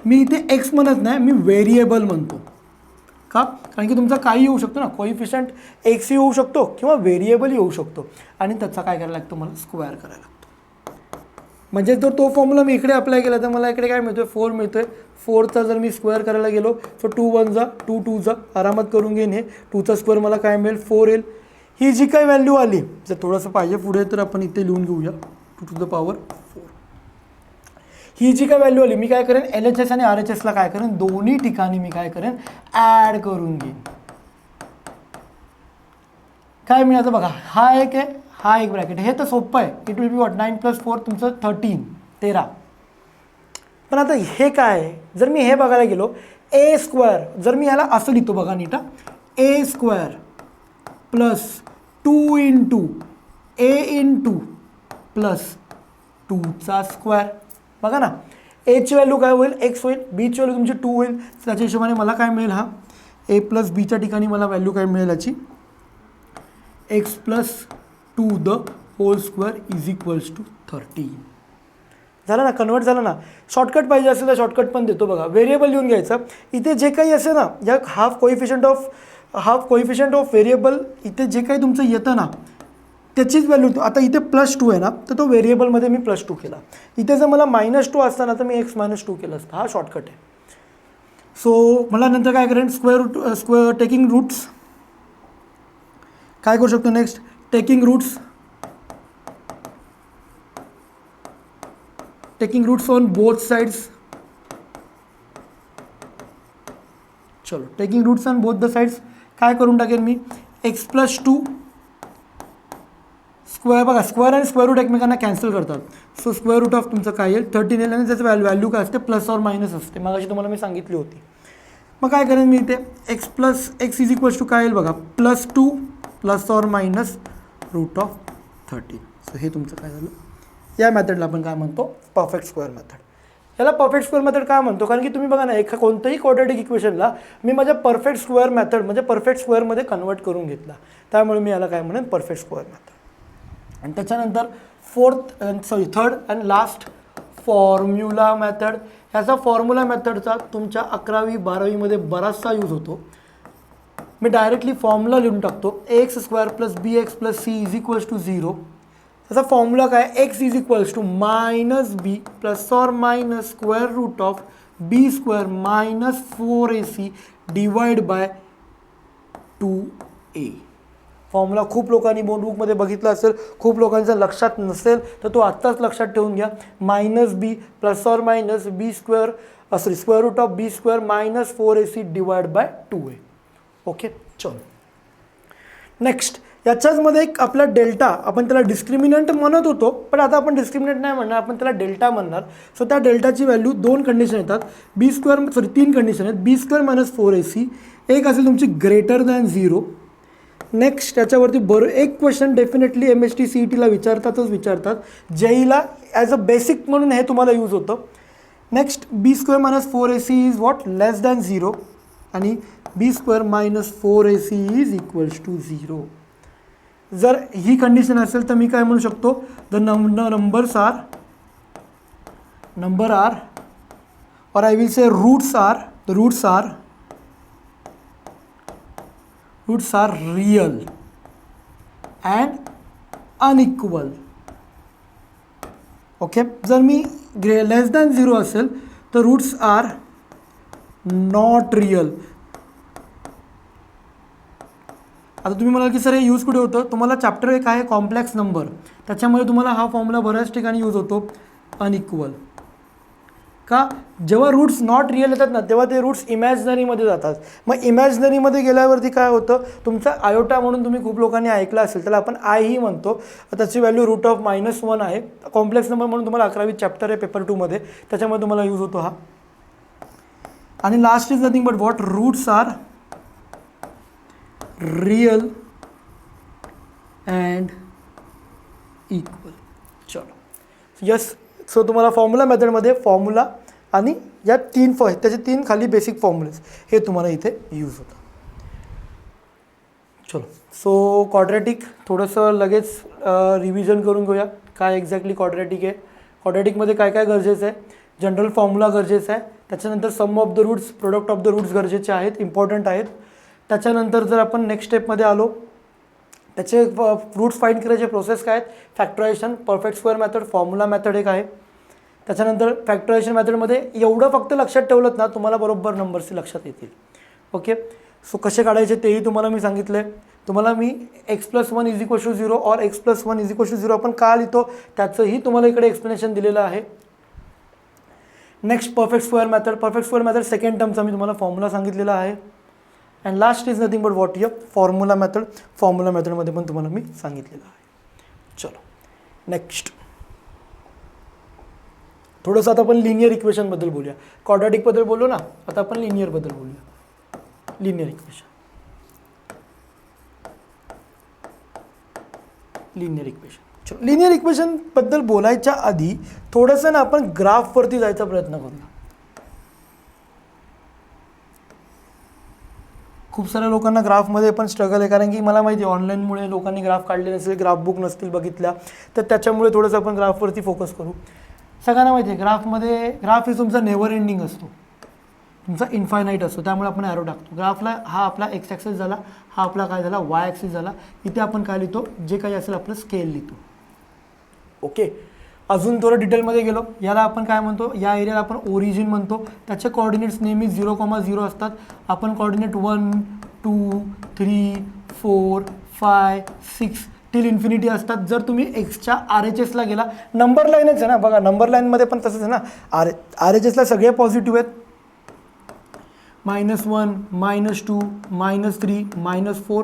me इथे एक्स म्हणत नाही, मी व्हेरिएबल म्हणतो. का, कारण की तुमचा काही येऊ शकतो ना, कोइफिशियंट एक्सही होऊ शकतो किंवा व्हेरिएबलही होऊ शकतो. आणि त्याचा काय करायला लागतो, मला स्क्वेअर करायला लागतो. म्हणजे जर तो फॉर्म्युला मी इकडे अप्लाय केला तर मला इकडे काय मिळतो आहे, 4 मिळतो आहे. 4चा जर मी स्क्वेअर करायला गेलो तर 2 1 जा 2 2 जा आरामात करून घेईन. हे 2चा स्क्वेअर मला काय मिळेल, 4 येईल. ही जी काही व्हॅल्यू आली, जर थोडंसं पाहिजे पुढे तर आपण इथे लिहून घेऊया 2 टू द पॉवर 4. ही जी काय व्हॅल्यू आली, मी काय करेन, LHS आणि RHSला काय करेन, दोन्ही ठिकाणी मी काय करेन, ॲड करून घेईन. काय मिळालं बघा, हा एक आहे, हा एक ब्रॅकेट. हे तर सोपं आहे. इट विल बी वॉट, 9 + 4 तुमचं 13. पण आता हे काय आहे, जर मी हे बघायला गेलो, ए स्क्वेअर जर मी याला असं लिहितो बघा नीट, ए स्क्वेअर प्लस 2 इंटू ए इंटू प्लस 2चा स्क्वेअर. बघा ना, एची व्हॅल्यू काय होईल, एक्स होईल, बीची व्हॅल्यू तुमची 2 होईल. त्याच्या हिशोबाने मला काय मिळेल, हा ए प्लस बीच्या ठिकाणी मला व्हॅल्यू काय मिळेल याची, x plus 2 the whole square is equals to 13. झालं ना, कन्वर्ट झालं ना. शॉर्टकट पाहिजे असेल तर शॉर्टकट पण देतो बघा. व्हेरिएबल लिहून घ्यायचं. इथे जे काही असेल ना, या हाफ कोइफिशियंट ऑफ व्हेरिएबल, इथे जे काही तुमचं येतं ना त्याचीच व्हॅल्यू. आता इथे +2 आहे ना, तर तो व्हेरिएबलमध्ये मी +2 केला. इथे जर मला -2 असताना तर मी x - 2 केलं असतं. हा शॉर्टकट आहे. सो मला नंतर काय करेन, स्क्वेअर टेकिंग रूट्स काय करू शकतो, next taking roots on both sides. चलो, taking roots on both the sides काय करून टाकेन मी, x + 2 स्क्वेअर. बघा, स्क्वेअर आणि स्क्वेअर रूट एकमेकांना कॅन्सल करतात. सो स्क्वेअर रूट ऑफ तुमचं काय येईल, 13 येईल. आणि त्याचं व्हॅल्यू काय असते, प्लस ऑर मायनस असते. मगाशी तुम्हाला मी सांगितली होती. मग काय करेन मी इथे, x इज इक्वल्स टू काय येईल बघा, +2 plus or minus root of 13. So हे तुमचं काय झालं. या मेथडला आपण काय म्हणतो, परफेक्ट स्क्वेअर मेथड. याला परफेक्ट स्क्वेअर मेथड काय म्हणतो, कारण की तुम्ही बघा ना, कोणत्याही क्वाड्रॅटिक इक्वेशनला मी माझ्या परफेक्ट स्क्वेअर मेथड म्हणजे परफेक्ट स्क्वेअरमध्ये कन्वर्ट करून घेतला. त्यामुळे मी याला काय म्हणेन, परफेक्ट स्क्वेअर मेथड. आणि त्याच्यानंतर third and last formula method. ह्याचा फॉर्म्युला मेथडचा तुमच्या 11वी 12वीमध्ये बराचसा यूज होतो. मी डायरेक्टली फॉर्म्युला लिहून टाकतो, ax² + bx + c is equals to 0. त्याचा फॉर्म्युला काय, x is equals to -b plus or minus square root of b² minus 4ac divide by 2a. Formula खूप लोकांनी नोटबुकमध्ये बघितला असेल, खूप लोकांच्या लक्षात नसेल तर तो आत्ताच लक्षात ठेवून घ्या. -b plus or minus square root of b² minus 4ac divide by 2a. Okay, चलो नेक्स्ट. याच्याचमध्ये एक आपला डेल्टा, आपण त्याला डिस्क्रिमिनंट म्हणत होतो, पण आता आपण डिस्क्रिमिनंट नाही म्हणणार, आपण त्याला डेल्टा म्हणणार. सो त्या डेल्टाची व्हॅल्यू 2 कंडिशन येतात, 3 कंडिशन आहेत. b² मायनस 4ac, एक असेल तुमची ग्रेटर दॅन 0. नेक्स्ट त्याच्यावरती एक क्वेश्चन डेफिनेटली MST CETला विचारतात, JEEला ॲज अ बेसिक म्हणून हे तुम्हाला यूज होतं. Next b² minus 4ac is what, less than 0 आणि b² minus 4ac is equals to 0. जर ही कंडिशन असेल तर मी काय म्हणू शकतो, the number are or I will say roots are real and unequal. Okay, जर मी लेस दॅन 0 असेल तर रूट्स आर नॉट रिअल. आता तुम्ही म्हणाल की सर हे यूज कुठे होतं, तुम्हाला चॅप्टर एक आहे कॉम्प्लेक्स नंबर, त्याच्यामुळे तुम्हाला हा फॉर्म्युला बऱ्याच ठिकाणी यूज होतो, अनइक्वल. का, जेव्हा रूट्स नॉट रिअल येतात ना तेव्हा ते रूट्स इमॅजिनरीमध्ये जातात. मग इमॅजिनरीमध्ये गेल्यावरती काय होतं, तुमचा आयोटा म्हणून तुम्ही खूप लोकांनी ऐकलं असेल, त्याला आपण आय ही म्हणतो, त्याची व्हॅल्यू √-1 आहे. कॉम्प्लेक्स नंबर म्हणून तुम्हाला 11वी चॅप्टर आहे पेपर 2 मध्ये, त्याच्यामध्ये तुम्हाला यूज होतो हा. आणि last is nothing but what, roots are real and equal. चलो यस, सो तुम्हाला फॉर्म्युला मेथडमध्ये फॉर्म्युला आणि या त्याचे 3 खाली बेसिक फॉर्म्युलेज हे तुम्हाला इथे यूज होतं. चलो, सो क्वाड्रॅटिक थोडंसं लगेच रिव्हिजन करून घेऊया, काय एक्झॅक्टली क्वाड्रॅटिक आहे. क्वाड्रॅटिकमध्ये काय काय गरजेचं आहे, जनरल फॉर्म्युला गरजेचं आहे, त्याच्यानंतर sum of the roots, product of the roots गरजेचे आहेत, इम्पॉर्टंट आहेत. त्याच्यानंतर जर आपण नेक्स्ट स्टेपमध्ये आलो, त्याचे रूट्स फाइंड करायचे प्रोसेस काय आहेत, factorisation, perfect square method, formula method एक आहे. त्याच्यानंतर फॅक्टरायझेशन मेथडमध्ये एवढं फक्त लक्षात ठेवलं ना तुम्हाला बरोबर नंबर्स लक्षात येतील. ओके, सो कसे काढायचे तेही तुम्हाला मी सांगितलं आहे. तुम्हाला मी x+1 = 0 और x+1 = 0 आपण का लिहितो त्याचंही तुम्हाला इकडे एक्सप्लेनेशन दिलेलं आहे. Next perfect square method second टर्मचा मी तुम्हाला फॉर्म्युला सांगितलेला आहे. And last is nothing but what your formula मेथडमध्ये पण तुम्हाला मी सांगितलेलं आहे. चलो नेक्स्ट थोडंसं आता आपण लिनियर इक्वेशनबद्दल बोलूया. क्वाड्रॅटिकबद्दल बोललो ना, आता आपण लिनियरबद्दल बोलूया. Linear equation. चलो, लिनियर इक्वेशनबद्दल बोलायच्या आधी थोडंसं ना आपण ग्राफवरती जायचा प्रयत्न करूया. खूप साऱ्या लोकांना ग्राफमध्ये पण स्ट्रगल आहे, कारण की मला माहिती आहे ऑनलाईनमुळे लोकांनी ग्राफ काढले नसेल, ग्राफ बुक नसतील बघितल्या, तर त्याच्यामुळे थोडंसं आपण ग्राफवरती फोकस करू. सगळ्यांना माहिती आहे ग्राफ ही तुमचा नेव्हर एंडिंग असतो, तुमचा इन्फायनाईट असतो, त्यामुळे आपण ॲरो टाकतो. ग्राफला हा आपला एक्स ॲक्सिस झाला, हा आपला काय झाला वाय ॲक्सिस झाला. इथे आपण काय लिहितो, जे काही असेल आपलं स्केल लिहितो. ओके, अजून थोडं डिटेलमध्ये गेलो, याला आपण काय म्हणतो, या एरियाला आपण ओरिजिन म्हणतो. त्याचे कोऑर्डिनेट्स नेहमी 0,0 असतात. आपण कोऑर्डिनेट 1, 2, 3, 4, 5, 6 टिल इन्फिनिटी असतात. जर तुम्ही एक्सच्या RHSला गेला, नंबर लाईनच आहे ना, बघा नंबर लाईनमध्ये पण तसंच आहे ना, RHSला सगळे पॉझिटिव्ह आहेत. -1, -2, -3, -4,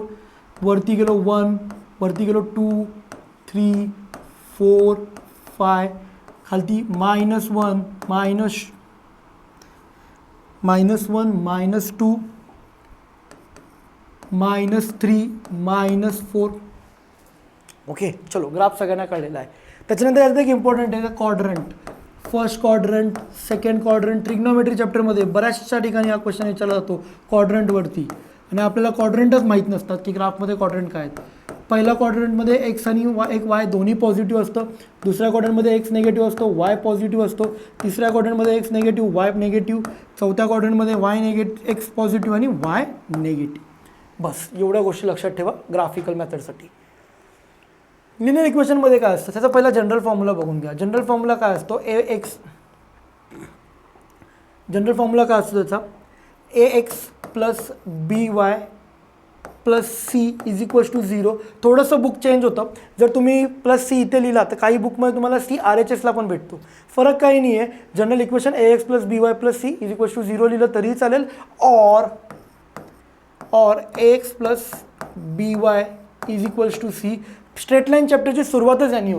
वरती गेलो 1, वरती गेलो 2, 3, 4, 5, खालती -1, -1, -2, -3, -4. ओके, चलो ग्राफ सगळ्यांना कळलेला आहे. त्याच्यानंतर यात एक इम्पॉर्टंट आहे quadrant. First quadrant, second quadrant, trigonometry चॅप्टरमध्ये बऱ्याचशा ठिकाणी हा क्वेश्चन विचारला जातो क्वाड्रंटवरती, आणि आपल्याला क्वाड्रंटच माहीत नसतात की ग्राफमध्ये क्वाड्रंट काय आहेत. पहिल्या क्वाड्रंटमध्ये एक्स आणि वाय दोन्ही पॉझिटिव्ह असतं, दुसऱ्या क्वाड्रंटमध्ये एक्स निगेटिव्ह असतो, वाय पॉझिटिव्ह असतो, तिसऱ्या क्वाड्रंटमध्ये एक्स निगेटिव्ह, वाय निगेटिव्ह, चौथ्या क्वाड्रंटमध्ये एक्स पॉझिटिव्ह आणि वाय निगेटिव्ह. बस एवढ्या गोष्टी लक्षात ठेवा ग्राफिकल मेथडसाठी. लिनियर इक्वेशनमध्ये काय असतं, त्याचा पहिला जनरल फॉर्म्युला बघून घ्या. जनरल फॉर्म्युला काय असतो, जनरल फॉर्म्युला काय असतो त्याचा, ax + by + c = 0. थोडंसं बुक चेंज होतं, जर तुम्ही +c इथे लिहिला तर काही बुकमध्ये तुम्हाला c RHSला पण भेटतो, फरक काही नाही आहे. General equation ax + by + c = 0 लिहिलं तरीही चालेल, और ax + by = c. Straight line चॅप्टरची सुरुवातच याने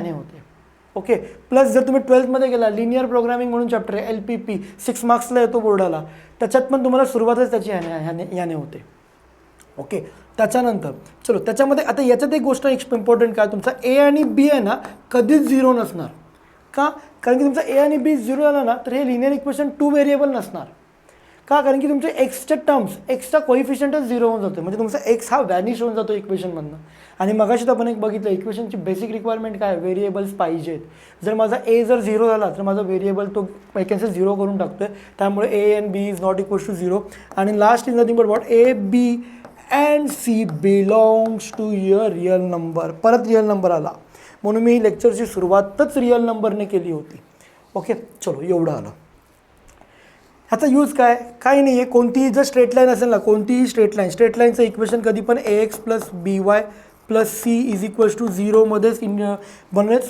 होते. ओके, प्लस जर तुम्ही 12थमध्ये गेला, लिनियर प्रोग्रामिंग म्हणून चॅप्टर आहे, LPP 6 मार्क्सला येतो बोर्डाला, त्याच्यात पण तुम्हाला सुरुवातच त्याची याने होते. ओके, त्याच्यानंतर चलो त्याच्यामध्ये आता याच्यात एक गोष्ट इम्पॉर्टंट काय, तुमचा A आणि B आहे ना कधीच 0 नसणार. का, कारण की तुमचा A आणि B 0 आला ना तर हे लिनियर इक्वेशन 2 व्हेरिएबल नसणार. का? कारण की तुमचे एक्सच्या टर्म्स, एक्सचा कोइफिशियंटच 0 होऊन जातो, म्हणजे तुमचा एक्स हा व्हॅनिश होऊन जातो इक्वेशनमधनं. आणि मगाशीच आपण एक बघितलं, इक्वेशनची बेसिक रिक्वायरमेंट काय, व्हेरिएबल्स पाहिजेत. जर माझा ए जर 0 झाला तर माझा व्हेरिएबल तो वॅकन्सी 0 करून टाकतोय, त्यामुळे a and b is not equals to 0. आणि last is nothing but what, a b and c belongs to your real number. परत रिअल नंबर आला, म्हणून मी लेक्चरची सुरुवातच रिअल नंबरने केली होती. ओके, चलो एवढं आलं. ह्याचा यूज काय, काही नाही आहे. कोणतीही जर स्ट्रेट लाईन असेल ना, कोणतीही स्ट्रेट लाईनचं इक्वेशन कधी पण A X plus B Y plus C is equals to 0मध्येच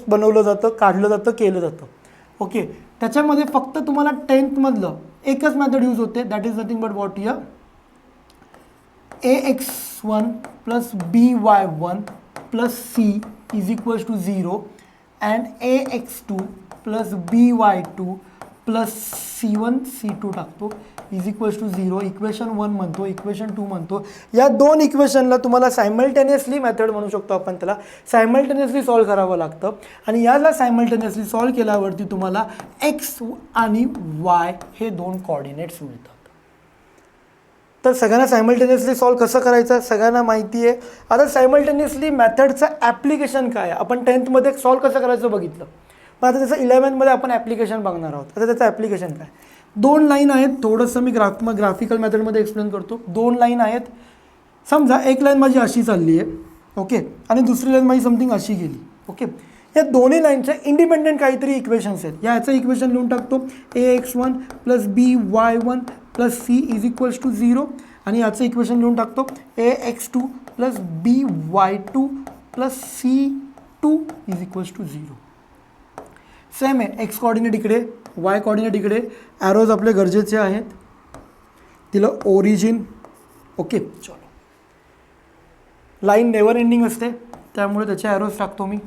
बनवलं जातं, काढलं जातं, केलं जातं. ओके, त्याच्यामध्ये फक्त तुम्हाला 10th एकच मॅथड यूज होते, that is nothing but what here, ax1 plus by1 plus C is equals to 0 and ax2 plus by2 plus C1 C2 टाकतो इज इक्वल्स टू 0. इक्वेशन 1 म्हणतो, इक्वेशन 2 म्हणतो. या दोन इक्वेशनला तुम्हाला सायमल्टेनियसली मेथड म्हणू शकतो आपण, त्याला सायमल्टेनियसली सॉल्व करावं लागतं. आणि याला सायमल्टेनियसली सॉल्व केल्यावरती तुम्हाला एक्स आणि वाय हे दोन कॉर्डिनेट्स मिळतात. तर सगळ्यांना सायमल्टेनियसली सॉल्व कसं करायचं सगळ्यांना माहिती आहे. आता सायमल्टेनियसली मेथडचं ॲप्लिकेशन काय, आपण 10th सॉल्व कसं करायचं बघितलं, पण आता त्याचं 11th आपण ॲप्लिकेशन बघणार आहोत. आता त्याचं ॲप्लिकेशन काय, दोन लाईन आहेत, थोडंसं मी ग्राफिकल मेथडमध्ये एक्सप्लेन करतो. दोन लाईन आहेत, समजा एक लाईन माझी अशी चालली आहे, ओके, आणि दुसरी लाईन माझी समथिंग अशी गेली. ओके, या दोन्ही लाईनच्या इंडिपेंडेंट काहीतरी इक्वेशन्स आहेत. याचं इक्वेशन लिहून टाकतो, ax1 plus by1 plus C is equals to 0. आणि याचं इक्वेशन लिहून टाकतो, ax2 plus by2 plus c2 is equals to 0. Same आहे, एक्स कॉर्डिनेट इकडे, वाय कॉर्डिनेट इकडे, ॲरोज आपले गरजेचे आहेत. तिला ओरिजिन. ओके, चलो, लाईन नेवर एंडिंग असते त्यामुळे त्याचे ॲरोज टाकतो मी.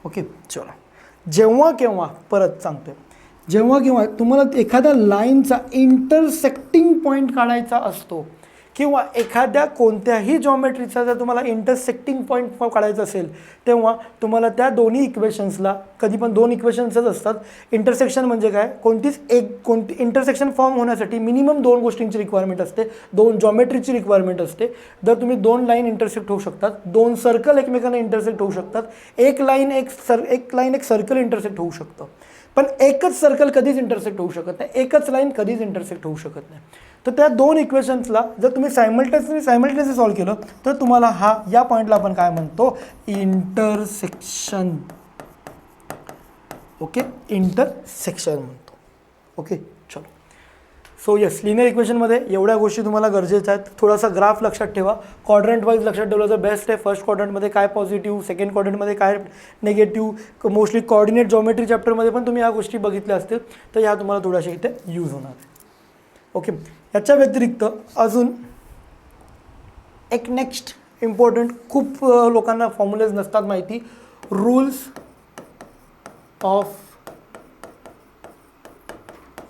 ओके, चलो, जेव्हा केव्हा परत सांगतोय, जेव्हा केव्हा तुम्हाला एखाद्या लाईनचा इंटरसेक्टिंग पॉईंट काढायचा असतो किंवा एखाद्या कोणत्याही जॉमेट्रीचा जर तुम्हाला इंटरसेक्टिंग पॉईंट काढायचा असेल, तेव्हा तुम्हाला त्या दोन्ही इक्वेशन्सला, कधी पण दोन इक्वेशन्सच असतात. इंटरसेक्शन म्हणजे काय, कोणती इंटरसेक्शन फॉर्म होण्यासाठी मिनिमम दोन गोष्टींची रिक्वायरमेंट असते, दोन जॉमेट्रीची रिक्वायरमेंट असते. जर तुम्ही दोन लाईन इंटरसेक्ट होऊ शकतात, दोन सर्कल एकमेकांना इंटरसेक्ट होऊ शकतात, एक लाईन एक सर्कल इंटरसेक्ट होऊ शकतं, पण एकच सर्कल कधीच इंटरसेक्ट होऊ शकत नाही, एकच लाईन कधीच इंटरसेक्ट होऊ शकत नाही. तर त्या दोन इक्वेशन्सला जर तुम्ही सायमल्टेनियसली सॉल्व केलं तर तुम्हाला या पॉईंटला आपण काय म्हणतो, इंटरसेक्शन. ओके, इंटरसेक्शन म्हणतो. ओके, चलो. सो येस, लिनियर इक्वेशनमध्ये एवढ्या गोष्टी तुम्हाला गरजेच्या आहेत. थोडासा ग्राफ लक्षात ठेवा, क्वाड्रंट वाईज लक्षात ठेवलं तर बेस्ट आहे. फर्स्ट क्वाड्रंटमध्ये काय पॉझिटिव्ह, सेकंड क्वाड्रंटमध्ये काय निगेटिव्ह, मोस्टली कॉर्डिनेट जॉमेट्री चॅप्टरमध्ये पण तुम्ही या गोष्टी बघितल्या असतील, तर या तुम्हाला थोड्याशा इथे यूज होणार आहे. ओके, याच्या व्यतिरिक्त अजून एक नेक्स्ट इम्पॉर्टंट, खूप लोकांना फॉर्म्युलेज नसतात माहिती, rules of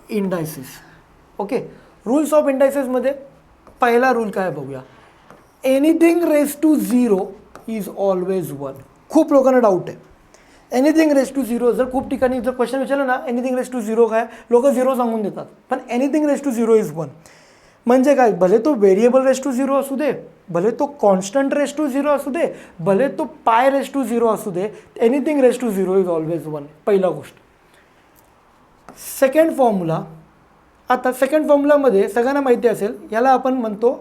indices. Okay, rules of इंडायसिसमध्ये पहिला रूल काय बघूया, anything raise to 0 is always 1. खूप लोकांना डाऊट आहे, एनिथिंग रेस टू 0, जर खूप ठिकाणी जर क्वेश्चन विचारलं ना एनिथिंग रेस टू 0 काय, लोक 0 सांगून देतात, पण एनिथिंग रेस टू 0 इज 1 म्हणजे काय, भले तो व्हेरिएबल रेस टू 0 असू दे, भले तो कॉन्स्टंट रेस टू 0 असू दे, भले तो पाय रेस टू 0 असू दे, anything raise to 0 is always 1. पहिला गोष्ट. सेकंड फॉर्म्युला, आता सेकंड फॉर्म्युलामध्ये सगळ्यांना माहिती असेल, याला आपण म्हणतो,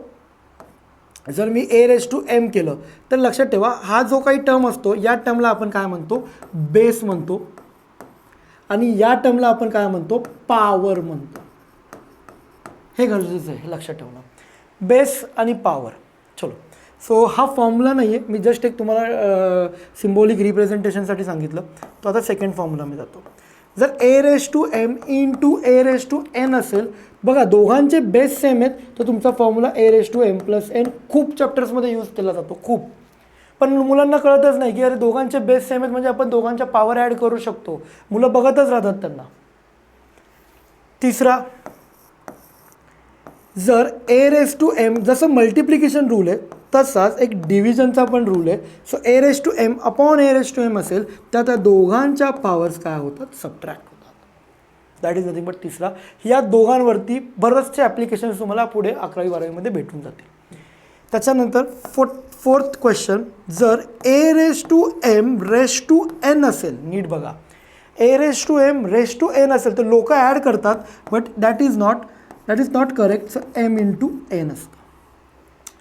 जर मी a रेस टू m केलं तर लक्षात ठेवा, हा जो काही टर्म असतो या टर्मला आपण काय म्हणतो, बेस म्हणतो, आणि या टर्मला आपण काय म्हणतो, पॉवर म्हणतो. हे गरजेचं आहे, हे लक्षात ठेवणं, बेस आणि पॉवर. चलो, सो हा फॉर्म्युला नाही आहे, मी जस्ट एक तुम्हाला सिम्बॉलिक रिप्रेझेंटेशनसाठी सांगितलं. तो आता सेकंड फॉर्म्युला मी जातो. जर a raise to m into a raise to n असेल, बघा दोघांचे बेस सेम आहेत, तर तुमचा formula a raise to m plus n खूप चॅप्टर्समध्ये यूज केला जातो, खूप. पण मुलांना कळतच नाही की अरे दोघांचे बेस सेम आहेत म्हणजे आपण दोघांच्या पॉवर ॲड करू शकतो, मुलं बघतच राहतात त्यांना. तिसरा, जर a रेस टू m जसं मल्टिप्लिकेशन रूल आहे तसाच एक डिव्हिजनचा पण रूल आहे. So a raise to m upon a raise to m असेल, त्या दोघांच्या पॉवर्स काय होतात, सबट्रॅक्ट होतात. दॅट इज नथिंग बट तिसरा. या दोघांवरती बरेचसे ॲप्लिकेशन्स तुम्हाला पुढे 11वी 12वीमध्ये भेटून जातील. त्याच्यानंतर फोर्थ क्वेश्चन, जर a raise to m raise to n असेल, नीट बघा, a raise to m raise to n असेल तर लोक ॲड करतात, but that is not correct. So m into n असतं.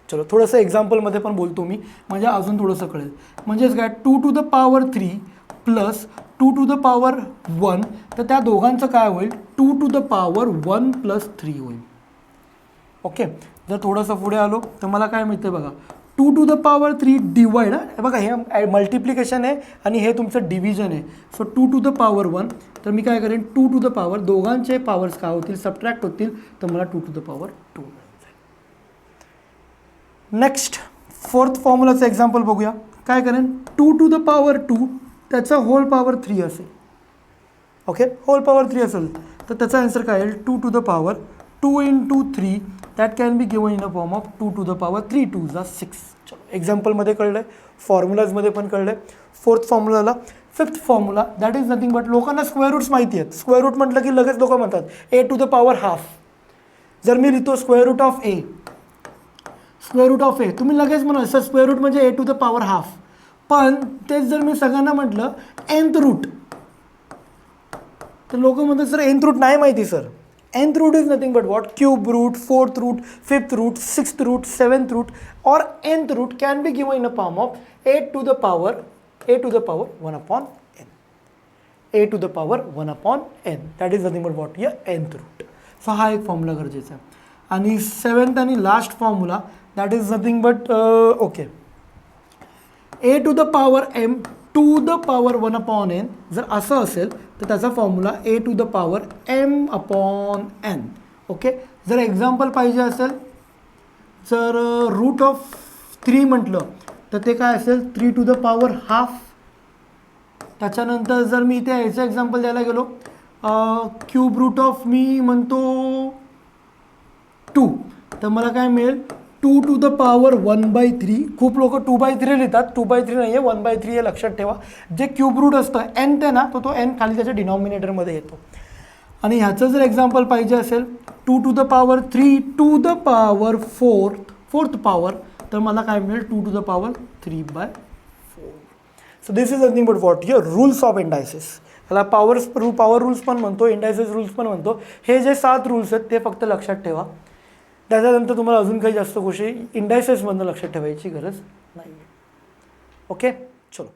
चलो थोडंसं एक्झाम्पलमध्ये पण बोलतो मी, म्हणजे अजून थोडंसं कळेल. म्हणजेच काय, 2 to the power 3 plus 2 to the power 1, तर त्या दोघांचं काय होईल, 2 to the power 1 प्लस 3 होईल. ओके, जर थोडंसं पुढे आलो तर मला काय मिळते बघा, 2 to the power 3 डिवाइड, हे बघा हे मल्टिप्लिकेशन आहे आणि हे तुमचं डिव्हिजन आहे. सो 2 to the power 1, तर मी काय करेन, 2 to the power, दोघांचे पॉवर्स काय होतील, सबट्रॅक्ट होतील, तर मला 2 to the power 2 मिळेल. नेक्स्ट फोर्थ फॉर्म्युलाचं एक्झाम्पल बघूया. काय करेन, 2 to the power 2 त्याचा होल पॉवर 3 असेल. ओके, होल पॉवर 3 असेल तर त्याचा आन्सर काय येईल, 2 to the power 2 into 3 that can be given in a form of 2 to the power 3 2 जा 6. चलो एक्झाम्पलमध्ये कळलं आहे, फॉर्म्युलाजमध्ये पण कळलं आहे. फोर्थ फॉर्म्युलाला fifth formula, that is nothing but लोकांना स्क्वेअर रूट्स माहिती आहेत. स्क्वेअर रूट म्हटलं की लगेच लोक म्हणतात a to the power half. जर मी लिहितो square root of a, square root of A, तुम्ही लगेच म्हणाल सर स्क्वेअर रूट म्हणजे a to the power half. पण तेच जर मी सगळ्यांना म्हटलं nth रूट, तर लोक म्हणतात सर nth रूट नाही माहिती sir. nth root is nothing but what, cube root, fourth root, fifth root, sixth root, seventh root और nth root can be given in a form of a to the power 1 upon n. a to the power 1 upon n, that is nothing but what, या nth route. So हा एक formula गरजेचा आहे. आणि seventh आणि last formula, that is nothing but okay, a to the power m to the power 1 upon n. जर असं असेल तर त्याचा formula a to the power m upon n. Okay, जर एक्झाम्पल पाहिजे असेल, जर रूट ऑफ 3 म्हटलं तर ते काय असेल, 3 to the power हाफ. त्याच्यानंतर जर मी इथे याचं एक्झाम्पल द्यायला गेलो, क्यूब रूट ऑफ मी म्हणतो 2, तर मला काय मिळेल, 2 to the power 1/3. खूप लोक 2/3 लिहितात, 2/3 नाही आहे, 1/3 हे लक्षात ठेवा. जे क्यूब रूट असतं n ते ना, तो n खाली त्याच्या डिनॉमिनेटरमध्ये येतो. आणि ह्याचं जर एक्झाम्पल पाहिजे असेल, 2 to the power 3 to the power 4th power, तर मला काय मिळेल, 2 to the power 3/4. So this is nothing but what, your rules of indices. त्याला पॉवर रूल्स पण म्हणतो, इंडायसिस रूल्स पण म्हणतो. हे जे 7 रूल्स आहेत ते फक्त लक्षात ठेवा. त्याच्यानंतर तुम्हाला अजून काही जास्त गोष्टी इंडायसेसमधनं लक्षात ठेवायची गरज नाही आहे. ओके, चलो.